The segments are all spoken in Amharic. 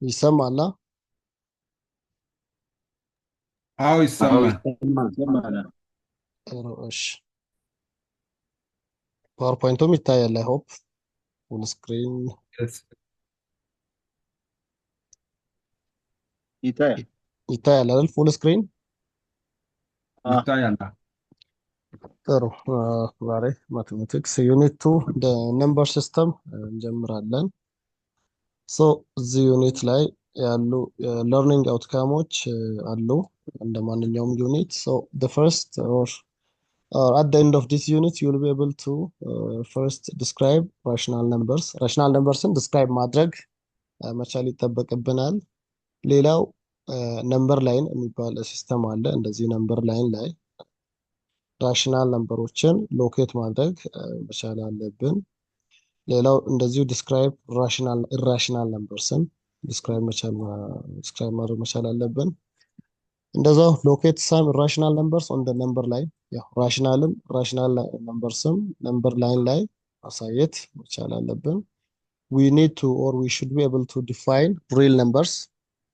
ይሰማላ? አዎ ይሰማል። ይሰማል። ጥሩ እሺ። ፓወርፖይንቱም ይታያል። አይ ሆፕ ፉል ስክሪን Yes, ይታያል። ይታያል አይደል? ፉል ስክሪን። ይታያል። ጥሩ። ዛሬ ማቴማቲክስ ዩኒት 2 ነምበር ሲስተም እንጀምራለን። ሶ እዚህ ዩኒት ላይ ያሉ ለርኒንግ አውትካሞች አሉ እንደ ማንኛውም ዩኒት። ሶ the first or at the end of this unit you will be able to first describe rational numbers. rational numbers-ን describe ማድረግ መቻል ይጠበቅብናል። ሌላው ነምበር ላይን የሚባል ሲስተም አለ። እንደዚህ ነምበር ላይን ላይ ራሽናል ነምበሮችን ሎኬት ማድረግ መቻል አለብን። ሌላው እንደዚሁ ዲስክራይብ ራሽናል ኢራሽናል ነምበርስን ዲስክራይብ ማድረግ መቻል አለብን። እንደዛው ሎኬት ሳም ኢራሽናል ነምበርስ ኦን ደ ነምበር ላይን፣ ያው ራሽናልም ራሽናል ነምበርስም ነምበር ላይን ላይ ማሳየት መቻል አለብን። we need to or we should be able to define real numbers።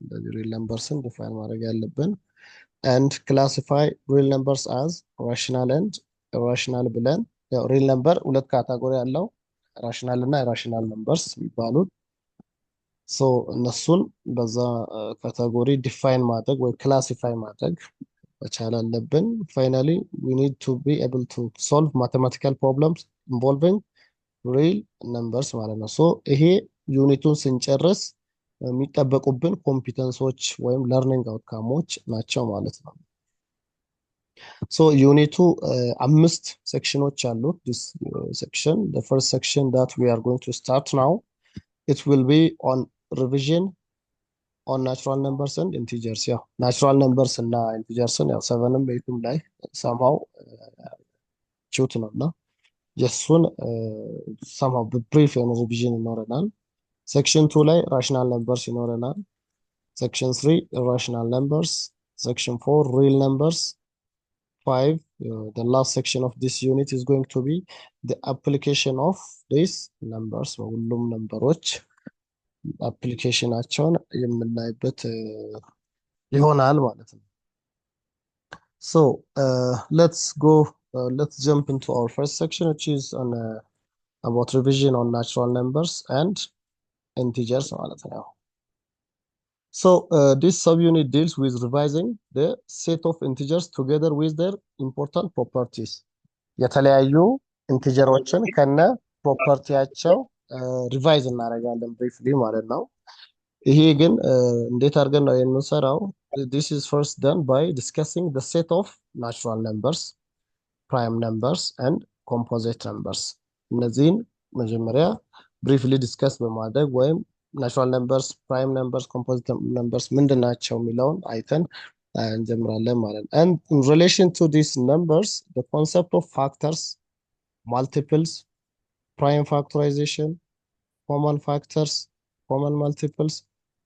እንደዚህ real numbersን define ማድረግ ያለብን and classify real numbers as rational and irrational ብለን ያው real number ሁለት ካታጎሪ አለው ራሽናል እና ኢራሽናል ነምበርስ የሚባሉት። ሶ እነሱን በዛ ካታጎሪ ዲፋይን ማድረግ ወይ ክላሲፋይ ማድረግ መቻል አለብን። ፋይናሊ we need to be able to solve mathematical problems involving ሪል ነምበርስ ማለት ነው። ሶ ይሄ ዩኒቱን ስንጨርስ የሚጠበቁብን ኮምፒተንሶች ወይም ለርኒንግ አውትካሞች ናቸው ማለት ነው። ሶ ዩኒቱ 5 ሴክሽኖች አሉት። ዲስ ሴክሽን the first section that we are going to start now, it will be on revision on natural numbers and integers። ያው ናቹራል ነምበርስ እና ኢንቲጀርስን ያው 7ም 8ም ላይ somehow ቹት ነው እና የሱን somehow ብሪፍ የሆነ ሪቪዥን ይኖረናል። ሴክሽን 2 ላይ ራሽናል ነምበርስ ይኖረናል። ሴክሽን 3 ኢራሽናል ነምበርስ፣ ሴክሽን 4 ሪል ነምበርስ፣ 5 the last section of this unit is going to be the application of these numbers። ሁሉም ነምበሮች አፕሊኬሽናቸውን የምናይበት ይሆናል ማለት ነው። So let's jump into our first section, which is on about revision on natural numbers and integers ማለት ነው። So this subunit deals with revising the set of integers together with their important properties። የተለያዩ ኢንቲጀሮችን ከነ ፕሮፐርቲያቸው ሪቫይዝ እናደርጋለን ብሪፍሊ ማለት ነው። ይሄ ግን እንዴት አድርገን ነው የምንሰራው? This is first done by discussing the set of natural numbers, prime numbers and composite numbers። እነዚህን መጀመሪያ ብሪፍሊ ዲስከስ በማድረግ ወይም ናቹራል ነምበርስ፣ ፕራይም ነምበርስ፣ ኮምፖዚት ነምበርስ ምንድን ናቸው የሚለውን አይተን እንጀምራለን ማለት ነው። and in relation to these numbers, the concept of factors, multiples, prime factorization, common factors, common multiples,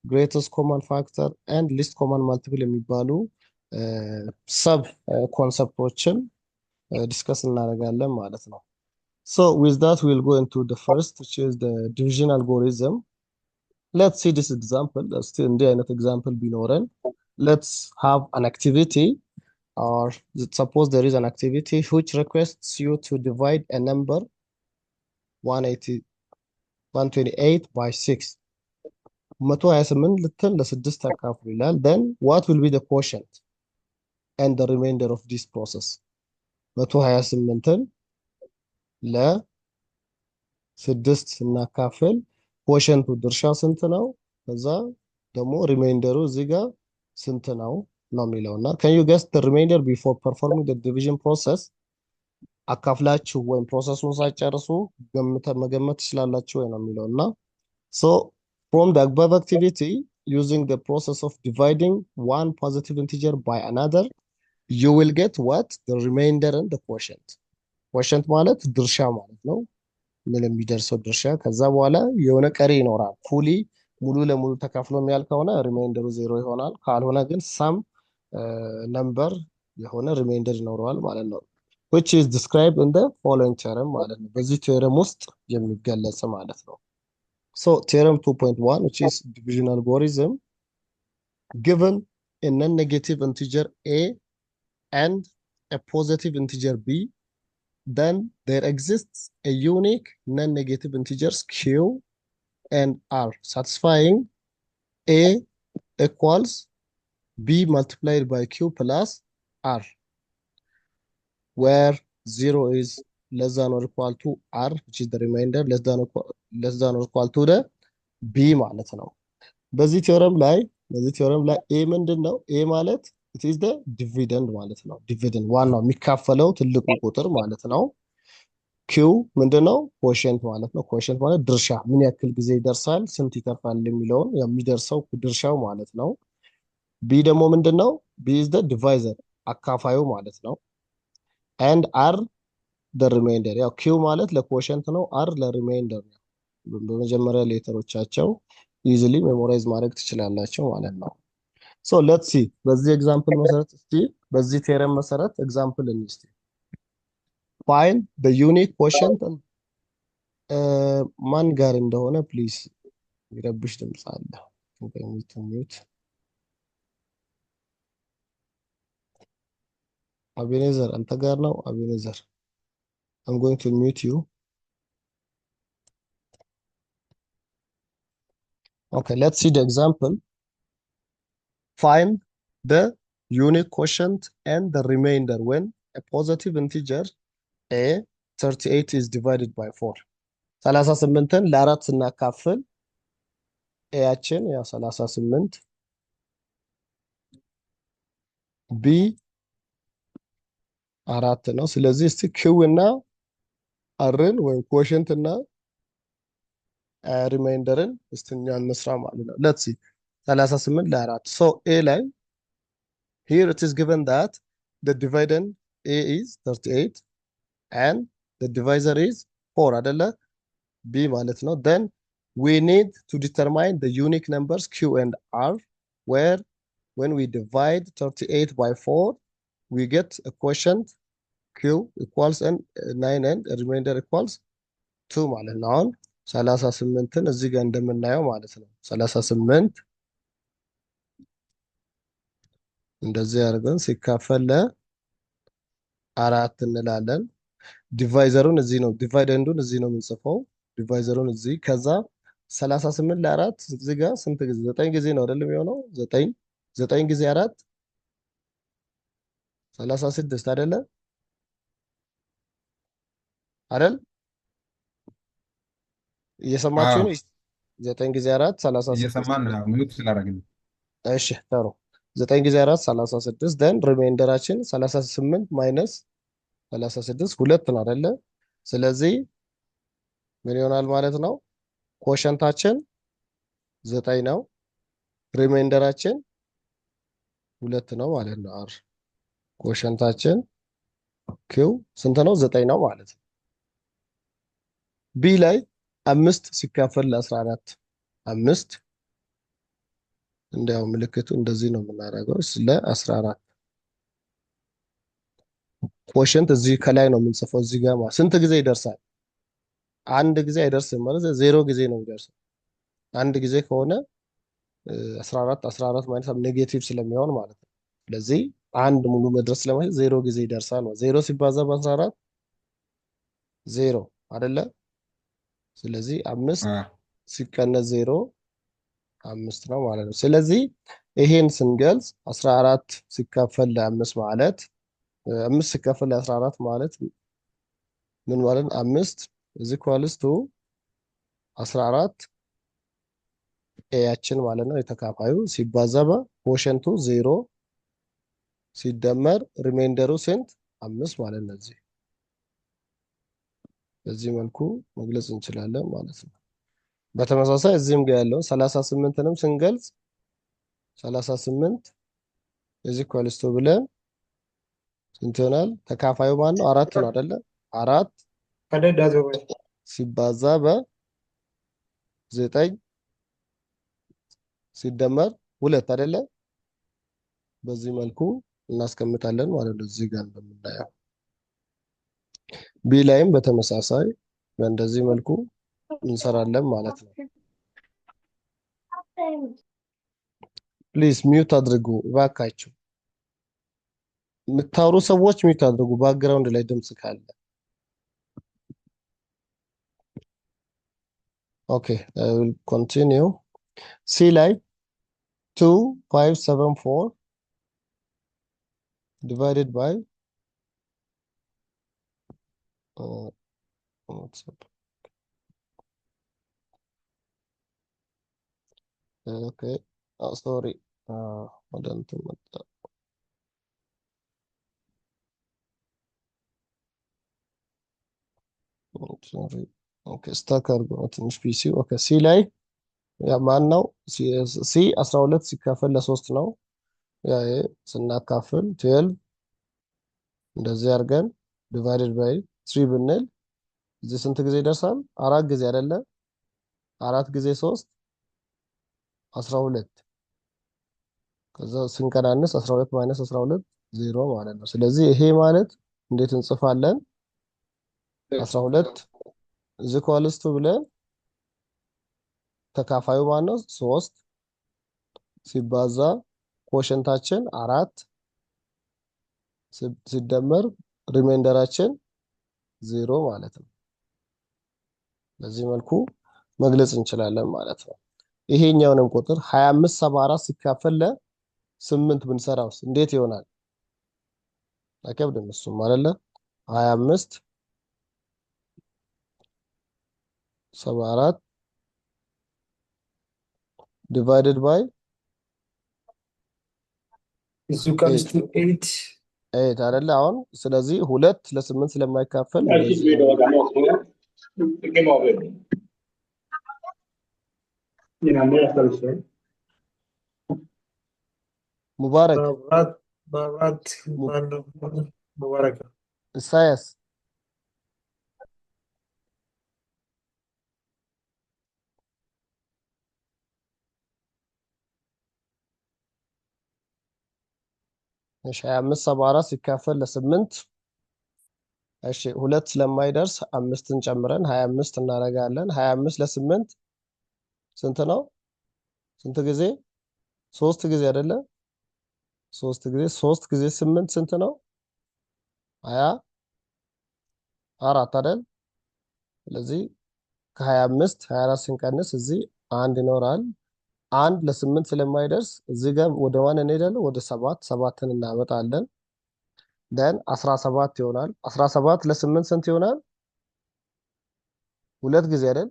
greatest common factor and least common multiple የሚባሉ ሰብ ኮንሰፕቶችን ዲስከስ እናደርጋለን ማለት ነው። So with that we'll go into the first, which is the division algorithm. Let's see this example. እንዲህ አይነት ኤግዛምፕል ቢኖረን let's have an activity, or suppose there is an activity which requests you to divide a number 128 by 6. 128 ልትን ለ6 አካፍሉ ይላል። then what will be the quotient and the remainder of this process? 128ን ለ6 ስናካፍል ኮሸንቱ ድርሻ ስንት ነው? ከዛ ደግሞ ሪሜይንደሩ እዚህ ጋር ስንት ነው ነው የሚለውና can you guess the remainder before performing the division process? አካፍላችሁ ወይም ፕሮሰሱን ሳጨርሱ መገመት ትችላላችሁ ወይ ነው የሚለውና so from the above activity, using the process of dividing one positive integer by another, you will get what? The remainder and the quotient. quotient ማለት ድርሻ ማለት ነው። ምን የሚደርሰው ድርሻ። ከዛ በኋላ የሆነ ቀሪ ይኖራል። ፉሊ ሙሉ ለሙሉ ተካፍሎ የሚያልቅ ከሆነ ሪሜይንደሩ 0 ይሆናል። ካልሆነ ግን ሳም ነምበር የሆነ ሪሜይንደር ይኖረዋል ማለት ነው። which is described in the following theorem ማለት ነው። በዚህ ቴዎረም ውስጥ የሚገለጽ ማለት ነው። So theorem 2.1, which is division algorithm, given a non-negative integer a and a positive integer b, then there exists a unique non-negative integers q and r satisfying a equals b multiplied by q plus r, where 0 is less than or equal to r, which is the remainder, less than or equal to the b ማለት ነው። በዚህ ቴዎረም ላይ ኤ ምንድን ነው? ኤ ማለት it is the dividend ማለት ነው። ዲቪደንድ ዋናው የሚካፈለው ትልቁ ቁጥር ማለት ነው። ኪው ምንድን ነው? ኮሸንት ማለት ነው። ኮሸንት ማለት ድርሻ፣ ምን ያክል ጊዜ ይደርሳል፣ ስንት ይተርፋል የሚለውን የሚደርሰው ድርሻው ማለት ነው። ቢ ደግሞ ምንድን ነው? ቢ ኢዝ ደ ዲቫይዘር፣ አካፋዩ ማለት ነው። ኤንድ አር ደ ሪሜይንደር፣ ያው ኪው ማለት ለኮሸንት ነው፣ አር ለሪሜይንደር ነው። በመጀመሪያ ሌተሮቻቸው ኢዚሊ ሜሞራይዝ ማድረግ ትችላላቸው ማለት ነው። ሶ ሌትስ ሲ በዚህ ኤግዛምፕል መሰረት እስቲ በዚህ ቴረም መሰረት ኤግዛምፕል እንስቲ። ፋይንድ ዘ ዩኒክ ኮሸንት። ማን ጋር እንደሆነ ፕሊዝ የሚረብሽ ድምፅ አለ። ሚዩት። አቤኔዘር አንተ ጋር ነው? አቤኔዘር I'm going to mute you. Okay, let's see the example. Find the unique quotient and the remainder when a positive integer a 38 is divided by 4. 38ን ለአራት ስናካፍል ኤያችን ያው 38 ቢ አራት ነው። ስለዚህ እስቲ ኪው እና አርን ወይም ኮሸንት እና ሪማይንደርን እስቲ እኛ እንስራ ማለት ነው። ሌትስ ሲ 38 ለአራት። ሶ ኤ ላይ here it is given that the dividend a is 38 and the divisor is 4 አይደለ? b ማለት ነው። then we need to determine the unique numbers q and r, where when we divide 38 by 4 we get a quotient q equals 9 and a remainder equals 2 ማለት ነው። አሁን 38ን እዚህ ጋር እንደምናየው ማለት ነው 38 እንደዚህ አድርገን ሲካፈል ለአራት እንላለን። ዲቫይዘሩን እዚህ ነው፣ ዲቫይደንዱን እዚህ ነው የምንጽፈው፣ ዲቫይዘሩን እዚህ። ከዛ 38 ለአራት እዚህ ጋር ስንት ጊዜ? 9 ጊዜ ነው አይደለም የሚሆነው? 9 ጊዜ 4 36 አይደለ? አይደል? እየሰማችሁ ነው? 9 ጊዜ 4 36 እየሰማን ነው። ሚዩት ስላደረግን። እሺ ጥሩ። 9 ጊዜ 4 36 ደን ሪሜይንደራችን 38 ማይነስ 36 ሁለት ነው አይደለ? ስለዚህ ምን ይሆናል ማለት ነው? ኮሸንታችን 9 ነው፣ ሪሜይንደራችን ሁለት ነው ማለት ነው። አር ኮሸንታችን ኪው ስንት ነው? 9 ነው ማለት ነው። ቢ ላይ 5 ሲካፈል ለ14 5 እንዲያው ምልክቱ እንደዚህ ነው የምናደርገው ለ14 ኮሸንት እዚህ ከላይ ነው የምንጽፈው። እዚህ ጋር ስንት ጊዜ ይደርሳል? አንድ ጊዜ አይደርስም ማለት 0 ጊዜ ነው የሚደርሰው። አንድ ጊዜ ከሆነ 14 ማለት ኔጌቲቭ ስለሚሆን ማለት ነው። ስለዚህ አንድ ሙሉ መድረስ ስለማለት 0 ጊዜ ይደርሳል ነው። 0 ሲባዛ በ14 0 አይደለ? ስለዚህ 5 ሲቀነስ 0 5 ነው ማለት ነው። ስለዚህ ይሄን ስንገልጽ 14 ሲካፈል ለ5 ማለት 5 ሲካፈል ለ14 ማለት ምን ማለት ነው? 5 is equals to 14 ኤያችን ማለት ነው የተካፋዩ ሲባዛ በኮሸንቱ 0 ሲደመር ሪሜይንደሩ ስንት? 5 ማለት ነው። በዚህ መልኩ መግለጽ እንችላለን ማለት ነው። በተመሳሳይ እዚህም ጋር ያለው 38ንም ስንገልጽ 38 is equals to ብለን ስንት ይሆናል? ተካፋዩ ማን ነው? 4 ነው አይደለ? 4 ሲባዛ በ9 ሲደመር 2 አይደለ? በዚህ መልኩ እናስቀምጣለን ማለት ነው። እዚህ ጋር እንደምናየው ቢ ላይም በተመሳሳይ በእንደዚህ መልኩ እንሰራለን ማለት ነው። ፕሊዝ ሚውት አድርጉ እባካችሁ። የምታወሩ ሰዎች ሚውት አድርጉ፣ ባክግራውንድ ላይ ድምፅ ካለ። ኦኬ ኮንቲኒው። ሲ ላይ 2574 divided by what's up? Okay. Sorry. ወደ እንትን መጣ። ሶሪ። ኦኬ ስታክ አድርጎ ነው ትንሽ ፒሲ። ኦኬ ሲ ላይ ያ ማን ነው? ሲ 12 ሲካፈል ለ3 ነው። ያ ስናካፍል 12 እንደዚህ አድርገን ዲቫይድድ ባይ 3 ብንል እዚህ ስንት ጊዜ ይደርሳል? አራት ጊዜ አይደለ? አራት ጊዜ 3 12። ከዛ ስንቀናንስ 12 ማይነስ 12 ዜሮ ማለት ነው። ስለዚህ ይሄ ማለት እንዴት እንጽፋለን? 12 is equals to ብለን ተካፋዩ ማን ነው? 3 ሲባዛ ኮሸንታችን 4 ሲደመር ሪሜንደራችን 0 ማለት ነው። በዚህ መልኩ መግለጽ እንችላለን ማለት ነው። ይሄኛውንም ቁጥር 2574 ሲካፈል ለ8 ብንሰራውስ እንዴት ይሆናል? አይከብድም እሱም አይደለ? 2574 divided by is equals to 8 8 አይደለ? አሁን ስለዚህ 2 ለ8 ስለማይካፈል ሙባረክ ሙባረክ ኢሳያስ እሺ 2574 ሲካፈል ለ8 እሺ 2 ስለማይደርስ 5ን ጨምረን 25 እናደርጋለን። 25 ለ8 ስንት ነው? ስንት ጊዜ? 3 ጊዜ አይደለ? 3 ጊዜ 3 ጊዜ 8 ስንት ነው? 24 አይደል? ስለዚህ ከ25 24 ስንቀንስ እዚህ አንድ ይኖራል። አንድ ለ8 ስለማይደርስ እዚህ ጋር ወደ ማን እንሄዳለን? ወደ 7 7ን እናመጣለን። ደን 17 ይሆናል። 17 ለ8 ስንት ይሆናል? ሁለት ጊዜ አይደል?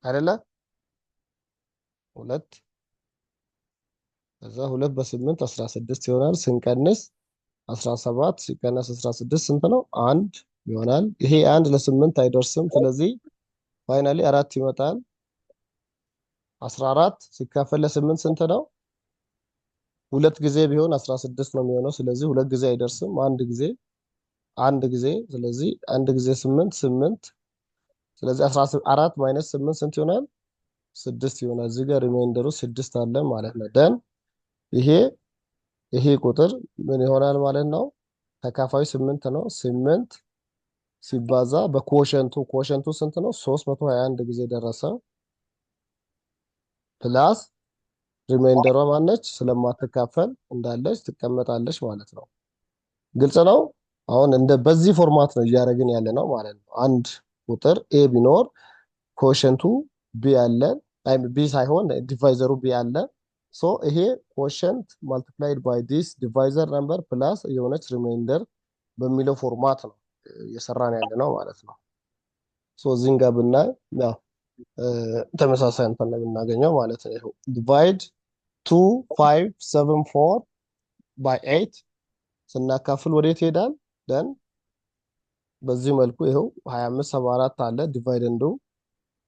አይደለ? ሁለት ከዛ 2 በ8 16 ይሆናል። ስንቀንስ 17 ሲቀነስ 16 ስንት ነው? አንድ ይሆናል። ይሄ አንድ ለ8 አይደርስም። ስለዚህ ፋይናሊ 4 ይመጣል። 14 ሲካፈል ለ8 ስንት ነው? ሁለት ጊዜ ቢሆን 16 ነው የሚሆነው። ስለዚህ ሁለት ጊዜ አይደርስም። አንድ ጊዜ ስለዚህ አንድ ጊዜ 8 8 ስለዚህ 14 ማይነስ 8 ስንት ይሆናል? 6 ይሆናል። እዚህ ጋር ሪማይንደሩ 6 አለ ማለት ነው። ደን ይሄ ቁጥር ምን ይሆናል ማለት ነው? ተካፋዩ 8 ነው። 8 ሲባዛ ኮሸንቱ ስንት ነው? 321 ጊዜ ደረሰ። ፕላስ ሪማይንደሯ ማነች? ስለማትካፈል እንዳለች ትቀመጣለች ማለት ነው። ግልጽ ነው። አሁን በዚህ ፎርማት ነው እያደረግን ያለ ነው ማለት ነው። አንድ ቁጥር ኤ ቢኖር ኮሸንቱ ቢ አለ፣ ቢ ሳይሆን ዲቫይዘሩ ቢ አለ። ሶ ይሄ ኮሸንት ማልቲፕላይድ ባይ ዲስ ዲቫይዘር ነምበር ፕላስ የሆነች ሪማይንደር በሚለው ፎርማት ነው እየሰራን ያለ ነው ማለት ነው። ሶ እዚህን ጋር ብናይ ያው ተመሳሳይ እንትን ነው የምናገኘው ማለት ነው። ይሄው ዲቫይድ 2574 ባይ 8 ስናካፍል ወዴት ይሄዳል? ደን በዚህ መልኩ ይሄው 2574 አለ ዲቫይደንዱ፣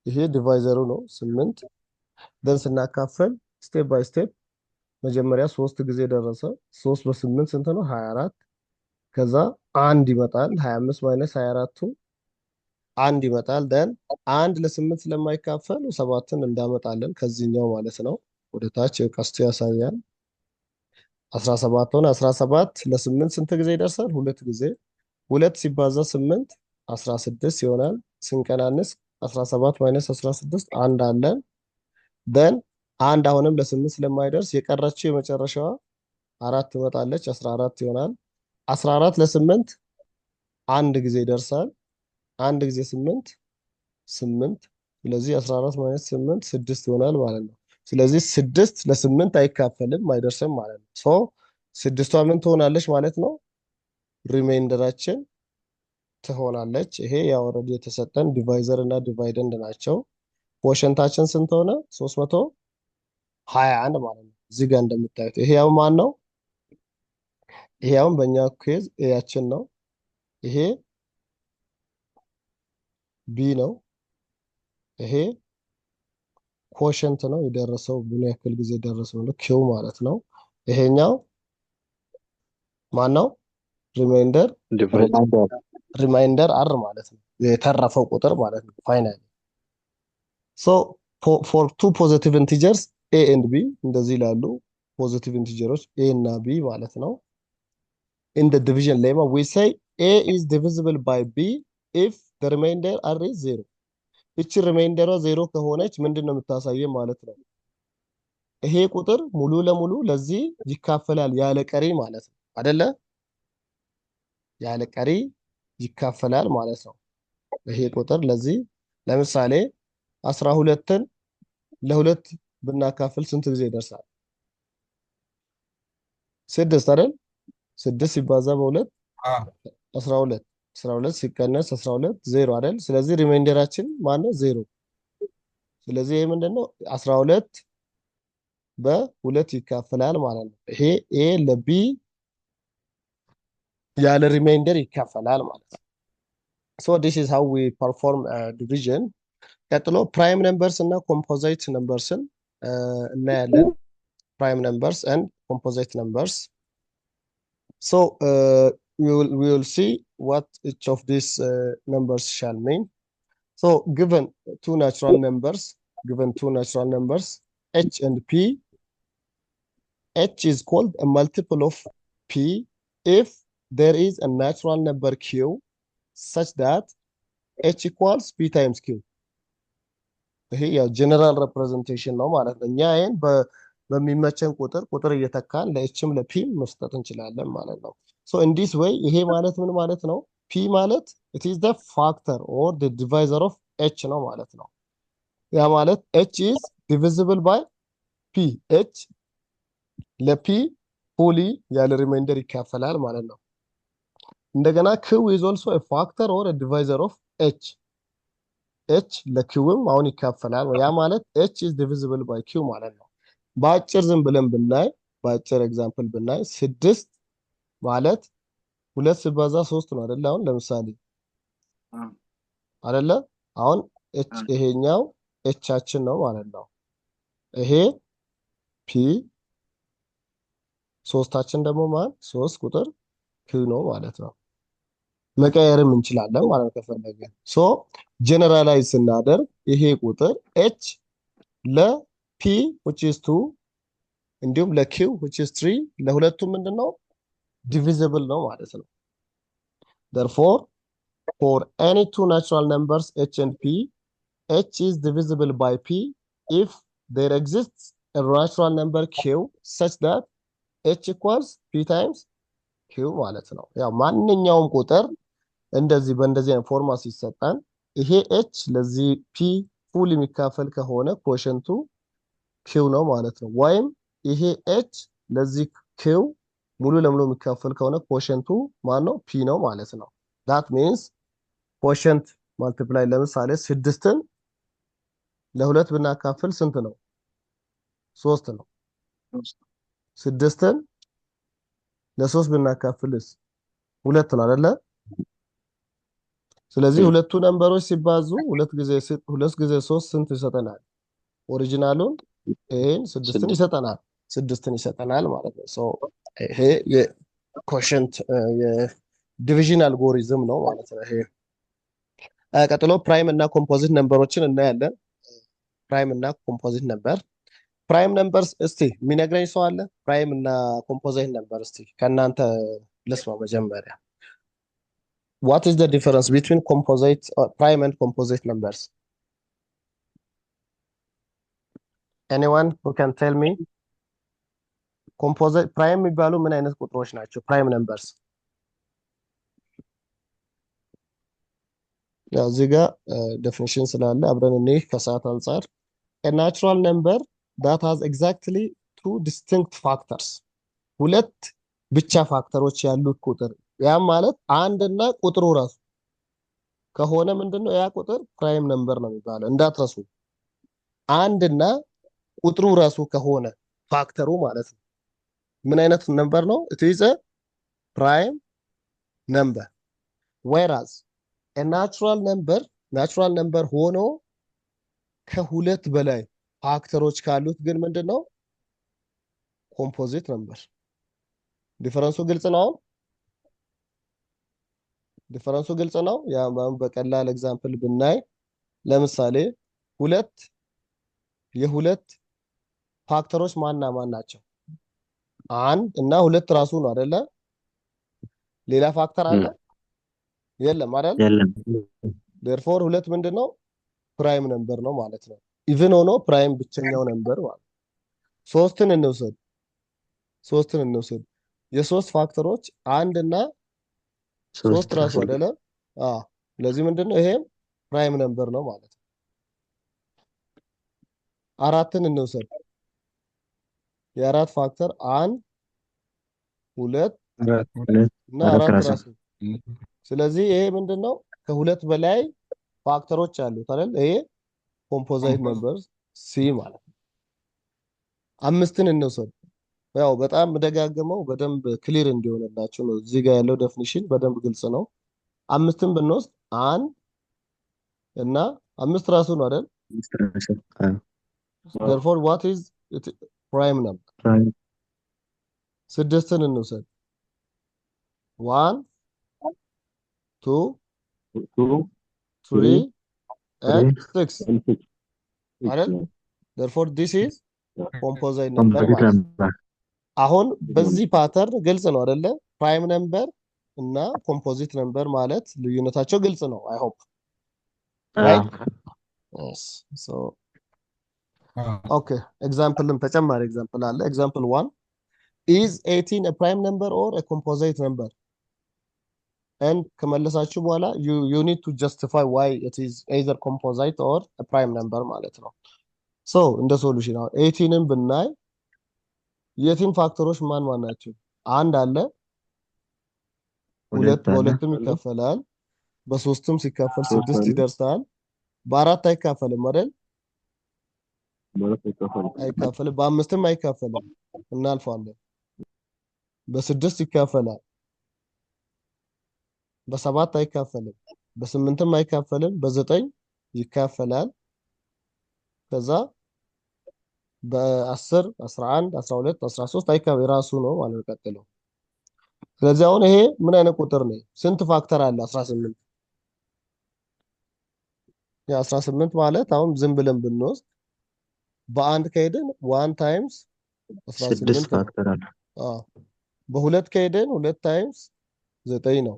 ይሄ ዲቫይዘሩ ነው 8። ደን ስናካፍል ስቴፕ ባይ ስቴፕ መጀመሪያ 3 ጊዜ ደረሰ። 3 በ8 ስንት ነው? 24። ከዛ አንድ ይመጣል። 25 ማይነስ 24ቱ አንድ ይመጣል። ደን አንድ ለ8 ስለማይካፈል 7ን እንዳመጣለን ከዚህኛው ማለት ነው። ወደ ታች ቀስቱ ያሳያል። 17 ሆነ። 17 ለ8 ስንት ጊዜ ይደርሳል? ሁለት ጊዜ። 2 ሲባዛ 8 16 ይሆናል። ስንቀናንስ 17 ማይነስ 16 አንድ አለን። ደን አንድ አሁንም ለ8 ስለማይደርስ የቀረችው የመጨረሻዋ 4 ትመጣለች 14 ይሆናል። 14 ለ8 አንድ ጊዜ ይደርሳል። አንድ ጊዜ 8 8 ስለዚህ 14 ማይነስ 8 6 ይሆናል ማለት ነው። ስለዚህ 6 ለ8 አይካፈልም አይደርስም ማለት ነው። ሶ ስድስቷ ምን ትሆናለች ማለት ነው? ሪሜይንደራችን ትሆናለች። ይሄ ያው ኦልሬዲ የተሰጠን ዲቫይዘር እና ዲቫይደንድ ናቸው። ኮሸንታችን ስንት ሆነ? 321 ማለት ነው። እዚህ ጋር እንደምታዩት ይሄ ያው ማን ነው? ይሄ ያው በእኛ ኬዝ ኤያችን ነው። ይሄ ቢ ነው። ይሄ ኮሸንት ነው የደረሰው ምን ያክል ጊዜ ደረሰው ነው ኪው ማለት ነው። ይሄኛው ማን ነው? ሪማይንደር አር ማለት ነው። የተረፈው ቁጥር ማለት ነው ፋይናሊ። ሶ ፎር ቱ ፖዚቲቭ ኢንቲጀርስ ኤ ኤንድ ቢ እንደዚህ ይላሉ። ፖዚቲቭ ኢንቲጀሮች ኤ እና ቢ ማለት ነው። ኢን ዘ ዲቪዥን ሌማ ዊ ሴይ ኤ ኢዝ ዲቪዚብል ባይ ቢ ኢፍ ዘ ሪማይንደር አር ኢዝ ዜሮ። እቺ ሪማይንደሯ ዜሮ ከሆነች ምንድን ነው የምታሳየን ማለት ነው? ይሄ ቁጥር ሙሉ ለሙሉ ለዚህ ይካፈላል ያለ ቀሪ ማለት ነው አይደለ? ያለ ቀሪ ይካፈላል ማለት ነው። ይሄ ቁጥር ለዚህ ለምሳሌ 12ን ለሁለት ብናካፍል ስንት ጊዜ ይደርሳል? 6 አይደል? 6 ሲባዛ በሁለት 12 12 ሲቀነስ 12 ዜሮ አይደል? ስለዚህ ሪማይንደራችን ማነው? ዜሮ። ስለዚህ ይሄ ምንድነው? 12 በሁለት ይካፈላል ማለት ነው። ይሄ ኤ ለቢ ያለ ሪማይንደር ይካፈላል ማለት ነው። ሶ ዲስ ኢዝ ሃው ዊ ፐርፎርም ዲቪዥን። ቀጥሎ ፕራይም ነምበርስ እና ኮምፖዛይት ነምበርስን እናያለን። ፕራይም ነምበርስ ኤንድ ኮምፖዛይት ነምበርስ። ሶ we will see what each of these numbers shall mean. So given two natural numbers h and p, h is called a multiple of p if there is a natural number q such that h equals p times q. ይሄ ያው ጀነራል ሪፕሬዘንቴሽን ነው ማለት ነው። እኛ ይሄን በሚመቸን ቁጥር እየተካን ለኤችም ለፒም መስጠት እንችላለን ማለት ነው። ሶ ኢን ዲስ ዌይ ይሄ ማለት ምን ማለት ነው? ፒ ማለት it is the factor or the divisor of h ነው ማለት ነው። ያ ማለት h is divisible by p. h ለፒ ፉሊ ያለ ሪማይንደር ይካፈላል ማለት ነው። እንደገና q is also a factor or a divisor of h. h ለqም አሁን ይካፈላል። ያ ማለት h is divisible by q ማለት ነው። በአጭር ዝም ብለን ብናይ በአጭር ኤግዛምፕል ብናይ 6 ማለት 2 ሲባዛ 3 ነው አይደል? አሁን ለምሳሌ አይደለ? አሁን ይሄኛው ኤቻችን ነው ማለት ነው። ይሄ ፒ ሶስታችን ደግሞ ማን 3 ቁጥር ኪው ነው ማለት ነው። መቀየርም እንችላለን ማለት ከፈለገን። ሶ ጀነራላይዝ ስናደርግ ይሄ ቁጥር ኤች ለፒ which is 2 እንዲሁም ለኪው which is 3 ለሁለቱም ምንድነው divisible ነው ማለት ነው። therefore for any two natural numbers h and p, h is divisible by p if there exists a natural number q such that h equals p times q ማለት ነው። ያው ማንኛውም ቁጥር እንደዚህ በእንደዚህ አይነት ፎርማት ሲሰጣን ይሄ h ለዚህ p ፉል የሚካፈል ከሆነ ኮሸንቱ q ነው ማለት ነው። ወይም ይሄ h ለዚህ q ሙሉ ለሙሉ የሚካፈል ከሆነ ኮሸንቱ ማን ነው? ፒ ነው ማለት ነው። that means ኮሸንት ማልቲፕላይ ለምሳሌ 6ን ለሁለት ብናካፍል ስንት ነው? 3 ነው። 6ን ለ3 ብናካፍልስ 2 ነው አይደለ? ስለዚህ ሁለቱ ነምበሮች ሲባዙ 2 ጊዜ 3 ስንት ይሰጠናል? ኦሪጂናሉን ይሄን 6ን ይሰጠናል። 6ን ይሰጠናል ማለት ነው። ሶ ይሄ የኮሸንት የዲቪዥን አልጎሪዝም ነው ማለት ነው። ይሄ ቀጥሎ ፕራይም እና ኮምፖዚት ነምበሮችን እናያለን። ፕራይም እና ኮምፖዚት ነምበር። ፕራይም ነምበርስ እስቲ የሚነግረኝ ሰው አለ? ፕራይም እና ኮምፖዚት ነምበር እስቲ ከእናንተ ልስማ መጀመሪያ። what is the difference between prime and composite numbers? anyone who can tell me composite prime የሚባሉ ምን አይነት ቁጥሮች ናቸው? prime numbers ያው እዚህ ጋር definition ስላለ አብረን እኔ ከሰዓት አንፃር a natural number that has exactly two distinct factors ሁለት ብቻ ፋክተሮች ያሉት ቁጥር ያም ማለት አንድና ቁጥሩ ራሱ ከሆነ ምንድነው ያ ቁጥር ፕራይም ነምበር ነው የሚባለው። እንዳትረሱ አንድና ቁጥሩ ራሱ ከሆነ ፋክተሩ ማለት ነው ምን አይነት ነምበር ነው? it is a prime number whereas a natural number ሆኖ ከሁለት በላይ ፋክተሮች ካሉት ግን ምንድነው ኮምፖዚት ነምበር። ዲፈረንሱ ግልጽ ነው? ዲፈረንሱ ግልጽ ነው? ያ በቀላል ኤግዛምፕል ብናይ ለምሳሌ የሁለት ፋክተሮች ማን ናቸው? አንድ እና ሁለት ራሱ ነው አይደለ? ሌላ ፋክተር አለ? የለም አይደል? የለም። therefore ሁለት ምንድነው ፕራይም ነምበር ነው ማለት ነው። ኢቭን ሆኖ ፕራይም ብቸኛው ነምበር ማለት። ሶስትን እንውሰድ የሶስት ፋክተሮች አንድ እና ሶስት ራሱ አይደለ? ስለዚህ ምንድነው ይሄም ፕራይም ነምበር ነው ማለት ነው። አራትን እንውሰድ የአራት ፋክተር አንድ ሁለት እና አራት ራሱ። ስለዚህ ይሄ ምንድነው ከሁለት በላይ ፋክተሮች አሉት አይደል? ይሄ ኮምፖዛይት ነምበር ሲ ማለት ነው። አምስትን እንውሰድ ያው በጣም ደጋግመው በደንብ ክሊር እንዲሆንላችሁ ነው። እዚህ ጋር ያለው ዴፊኒሽን በደንብ ግልጽ ነው። አምስትን ብንወስድ አንድ እና አምስት ራሱ ነው አይደል? therefore what is it prime number? ስድስትን እንውሰድ 1 2 3 and 6 አይደል? therefore this is composite number ማለት ነው። አሁን በዚህ ፓተርን ግልጽ ነው አይደለ? ፕራይም ነምበር እና ኮምፖዚት ነምበር ማለት ልዩነታቸው ግልጽ ነው። I hope right? yes so okay example ተጨማሪ ኤግዛምፕል አለ። example 1 is 18 a prime number or a composite number? and ከመለሳችሁ በኋላ you need to justify why it is either composite or a prime number ማለት ነው። so እንደ ሶሉሽን አሁን 18ን ብናይ የቲን ፋክተሮች ማን ናቸው? አንድ አለ፣ ሁለት በሁለትም ይካፈላል፣ በሶስትም ሲካፈል 6 ይደርሳል። በአራት አይካፈልም አይደል? አይካፈልም። በአምስትም አይካፈልም እናልፋለን። በስድስት ይካፈላል፣ በሰባት አይካፈልም፣ በስምንትም አይካፈልም፣ በዘጠኝ ይካፈላል። ከዛ በ10 11 12 13 አይካፈል ራሱ ነው ማለት ነው ቀጥለው። ስለዚህ አሁን ይሄ ምን አይነት ቁጥር ነው? ስንት ፋክተር አለ? 18 18 ማለት አሁን ዝም ብለን ብንወስድ በአንድ ከሄደን 1 ታይምስ 18 ፋክተር አለ። በሁለት ከሄደን 2 ታይምስ 9 ነው።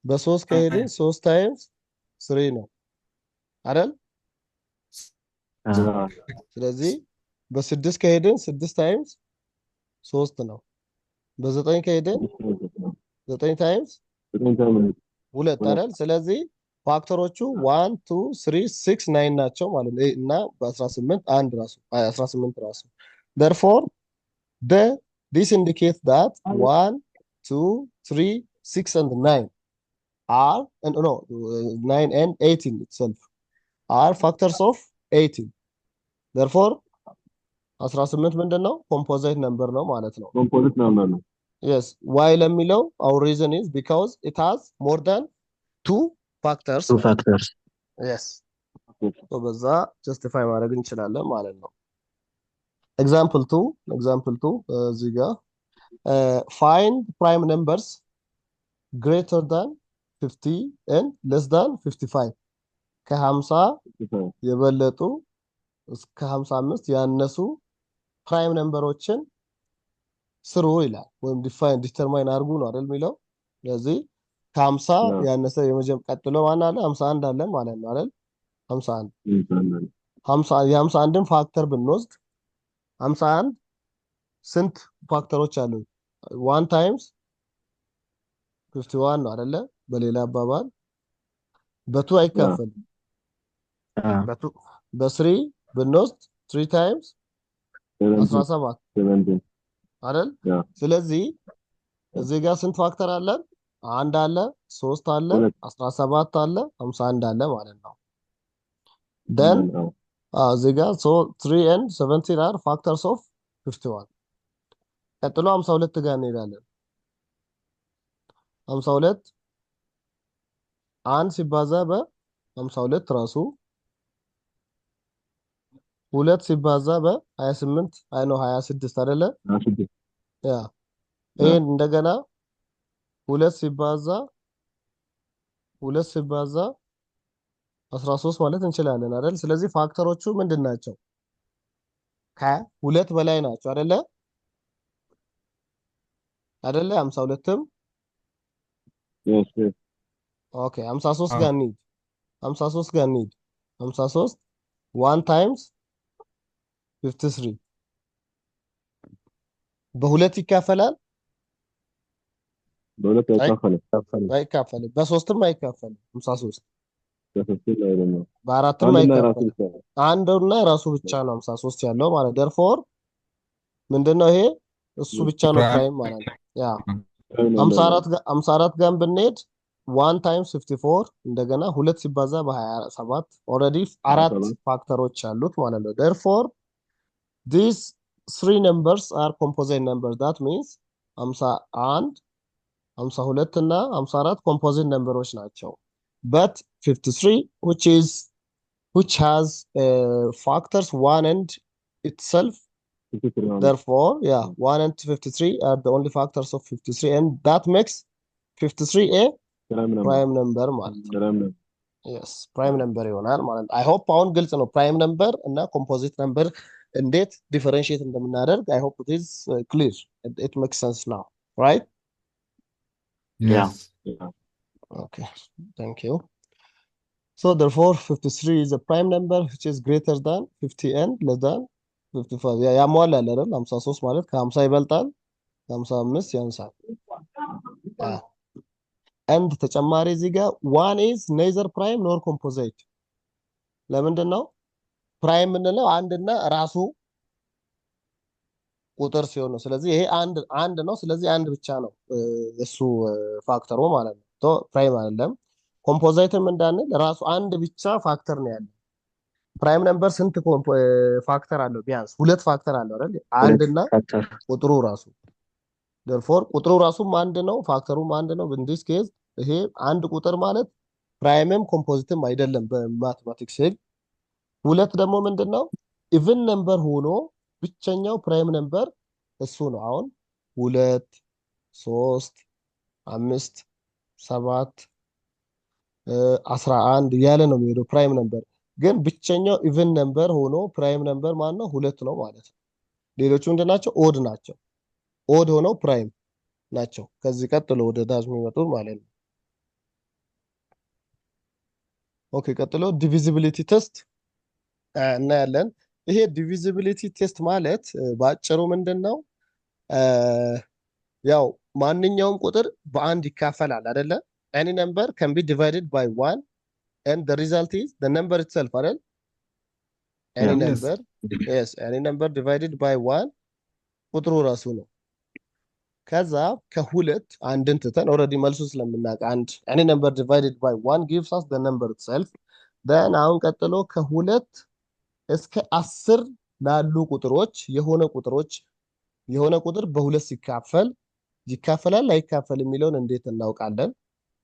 በሶስት ከሄደን 3 ታይምስ 3 ነው አይደል? ስለዚህ በስድስት ከሄደን 6 ታይምስ 3 ነው። በዘጠኝ ከሄደን 9 ታይምስ 2 አይደል? ስለዚህ ፋክተሮቹ 1 2 3 6 9 ናቸው ማለት ነው። እና በ18 አንድ ራሱ 18 ራሱ therefore this indicates that 1 2 3 6 and 9 are and no 9 and 18 itself are factors of 18 therefore 18 ምንድነው? ኮምፖዛይት ነምበር ነው ማለት ነው። ኮምፖዚት ነምበር ነው። yes why ለሚለው our reason is because it has more than two factors yes so በዛ justify ማድረግ እንችላለን ማለት ነው። example 2 እዚህ ጋር find prime numbers greater than 50 and less than 55 ከ50 የበለጡ እስከ 55 ያነሱ ፕራይም ነምበሮችን ስሩ ይላል። ወይም ዲተርማይን አድርጉ ነው አይደል የሚለው። ስለዚህ ከ50 ያነሰ ቀጥሎ ማን አለ? 51 አለ ማለት ነው አይደል? 51 የ51ን ፋክተር ብንወስድ 51 ስንት ፋክተሮች አሉት? 1 ታይምስ 51 ነው አይደለ? በሌላ አባባል በቱ አይካፈልም። በ3 ብንወስድ 3 ታይምስ 17 አይደል? ስለዚህ እዚህ ጋር ስንት ፋክተር አለ? 1 አለ፣ 3 አለ፣ 17 አለ፣ 51 አለ ማለት ነው። then እዚህ ጋር 3 and 17 are factors of 51። ቀጥሎ 52 ጋር እንሄዳለን። 52 1 ሲባዛ በ52 ራሱ 2 ሲባዛ በ28 አይ ነው 26 አይደለ? ያ ይሄን እንደገና 2 ሲባዛ 13 ማለት እንችላለን አይደል? ስለዚህ ፋክተሮቹ ምንድን ናቸው? ከሁለት በላይ ናቸው አይደለ? 52ም ኦኬ 53 ጋር እንሂድ። 53 1 ታይምስ 53 በሁለት ይካፈላል? አይካፈልም። በሶስትም አይካፈልም። 53 በአራትም አይካፈልም። አንዱና ራሱ ብቻ ነው 53 ያለው ማለት ደርፎር ምንድነው ይሄ? እሱ ብቻ ነው ፕራይም ማለት ነው። ያ 54 ጋር ብንሄድ 1 ታይምስ 54 እንደገና 2 ሲባዛ በ27 ኦልሬዲ አራት ፋክተሮች አሉት ማለት ነው። therefore these three numbers are composite numbers. that means 51 52 እና 54 composite numbers ናቸው. but 53 which has factors 1 and itself. Therefore, 1 and 53 are the only factors of 53 and that makes 53 a prime number ማለት ነው። yes prime number ይሆናል ማለት ነው። I hope አሁን ግልጽ ነው prime number እና composite number እንዴት differentiate እንደምናደርግ I hope it is clear. It makes sense now, right? Yes. Okay, thank you. So therefore 53 is a prime number which is greater than 50 and less than 55 ያሟላል አይደል? 53 ማለት ከ50 ይበልጣል፣ ከ55 ያንሳል። and ተጨማሪ እዚህ ጋር one is neither prime nor composite። ለምንድን ነው ፕራይም የምንለው አንድና ራሱ ቁጥር ሲሆን ነው። ስለዚህ ይሄ አንድ ነው። ስለዚህ አንድ ብቻ ነው እሱ ፋክተሩ ማለት ነው። ፕራይም አይደለም። ኮምፖዛይትም እንዳንል ራሱ አንድ ብቻ ፋክተር ነው ያለው። ፕራይም ነምበር ስንት ፋክተር አለው? ቢያንስ ሁለት ፋክተር አለው አይደል? አንድና ቁጥሩ ራሱ therefore ቁጥሩ ራሱም አንድ ነው፣ ፋክተሩም አንድ ነው። in this case ይሄ አንድ ቁጥር ማለት ፕራይምም ኮምፖዚትም አይደለም በማቴማቲክስ ህግ። ሁለት ደግሞ ምንድነው ኢቭን ነምበር ሆኖ ብቸኛው ፕራይም ነምበር እሱ ነው። አሁን 2 3 5 7 11 እያለ ነው የሚሄደው ፕራይም ነምበር። ግን ብቸኛው ኢቭን ነምበር ሆኖ ፕራይም ነምበር ማን ነው? ሁለት ነው ማለት ነው። ሌሎቹ ምንድናቸው? ኦድ ናቸው። ኦድ ሆነው ፕራይም ናቸው። ከዚህ ቀጥሎ ወደ ታች የሚመጡት ማለት ነው። ኦኬ ቀጥሎ ዲቪዚቢሊቲ ቴስት እናያለን። ይሄ ዲቪዚቢሊቲ ቴስት ማለት በአጭሩ ምንድነው? ያው ማንኛውም ቁጥር በአንድ ይካፈላል አይደለ? any number can be divided by 1 and the result is the number itself አይደል? any number yes any number divided by 1 ቁጥሩ ራሱ ነው። ከዛ ከሁለት አንድን ትተን ኦልሬዲ መልሱ ስለምናውቅ አንድ any number divided by 1 gives us the number itself. then አሁን ቀጥሎ ከሁለት እስከ 10 ላሉ ቁጥሮች የሆነ ቁጥር በሁለት ሲካፈል ይካፈላል አይካፈልም የሚለውን እንዴት እናውቃለን?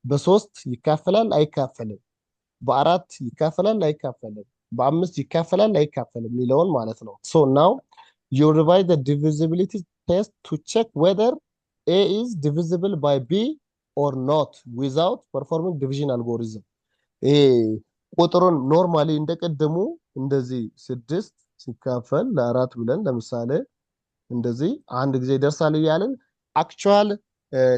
በሶስት ይካፈላል አይካፈልም፣ በአራት ይካፈላል አይካፈልም፣ በአምስት ይካፈላል አይካፈልም የሚለውን ማለት ነው። so now you revise the divisibility test to check whether A is divisible by B or not without performing division algorithm. ቁጥሩን ኖርማሊ እንደቀደሙ እንደዚህ 6 ሲካፈል ለአራት ብለን ለምሳሌ እንደዚህ አንድ ጊዜ ይደርሳል እያልን አክቹዋል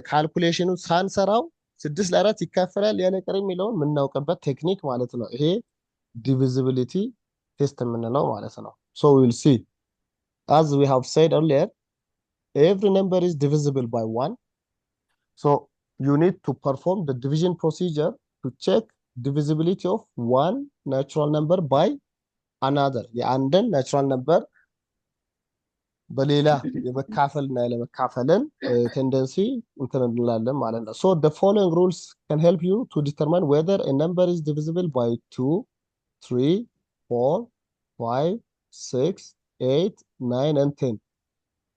ካልኩሌሽኑ ሳንሰራው 6 ለ4 ይካፈላል ያለ ቀሪ የሚለውን የምናውቅበት ቴክኒክ ማለት ነው። ይሄ ዲቪዚቢሊቲ ቴስት የምንለው ማለት ነው። So we'll see. As we have said earlier, every number is divisible by 1. So you need to perform the division procedure to check divisibility of one natural number by another. የአንድን ናቹራል ነምበር በሌላ የመካፈልና ያለመካፈልን ቴንደንሲ እንትን እንላለን ማለት ነው። So the following rules can help you to determine whether a number is divisible by 2, 3, 4, 5, 6, 8, 9 and 10.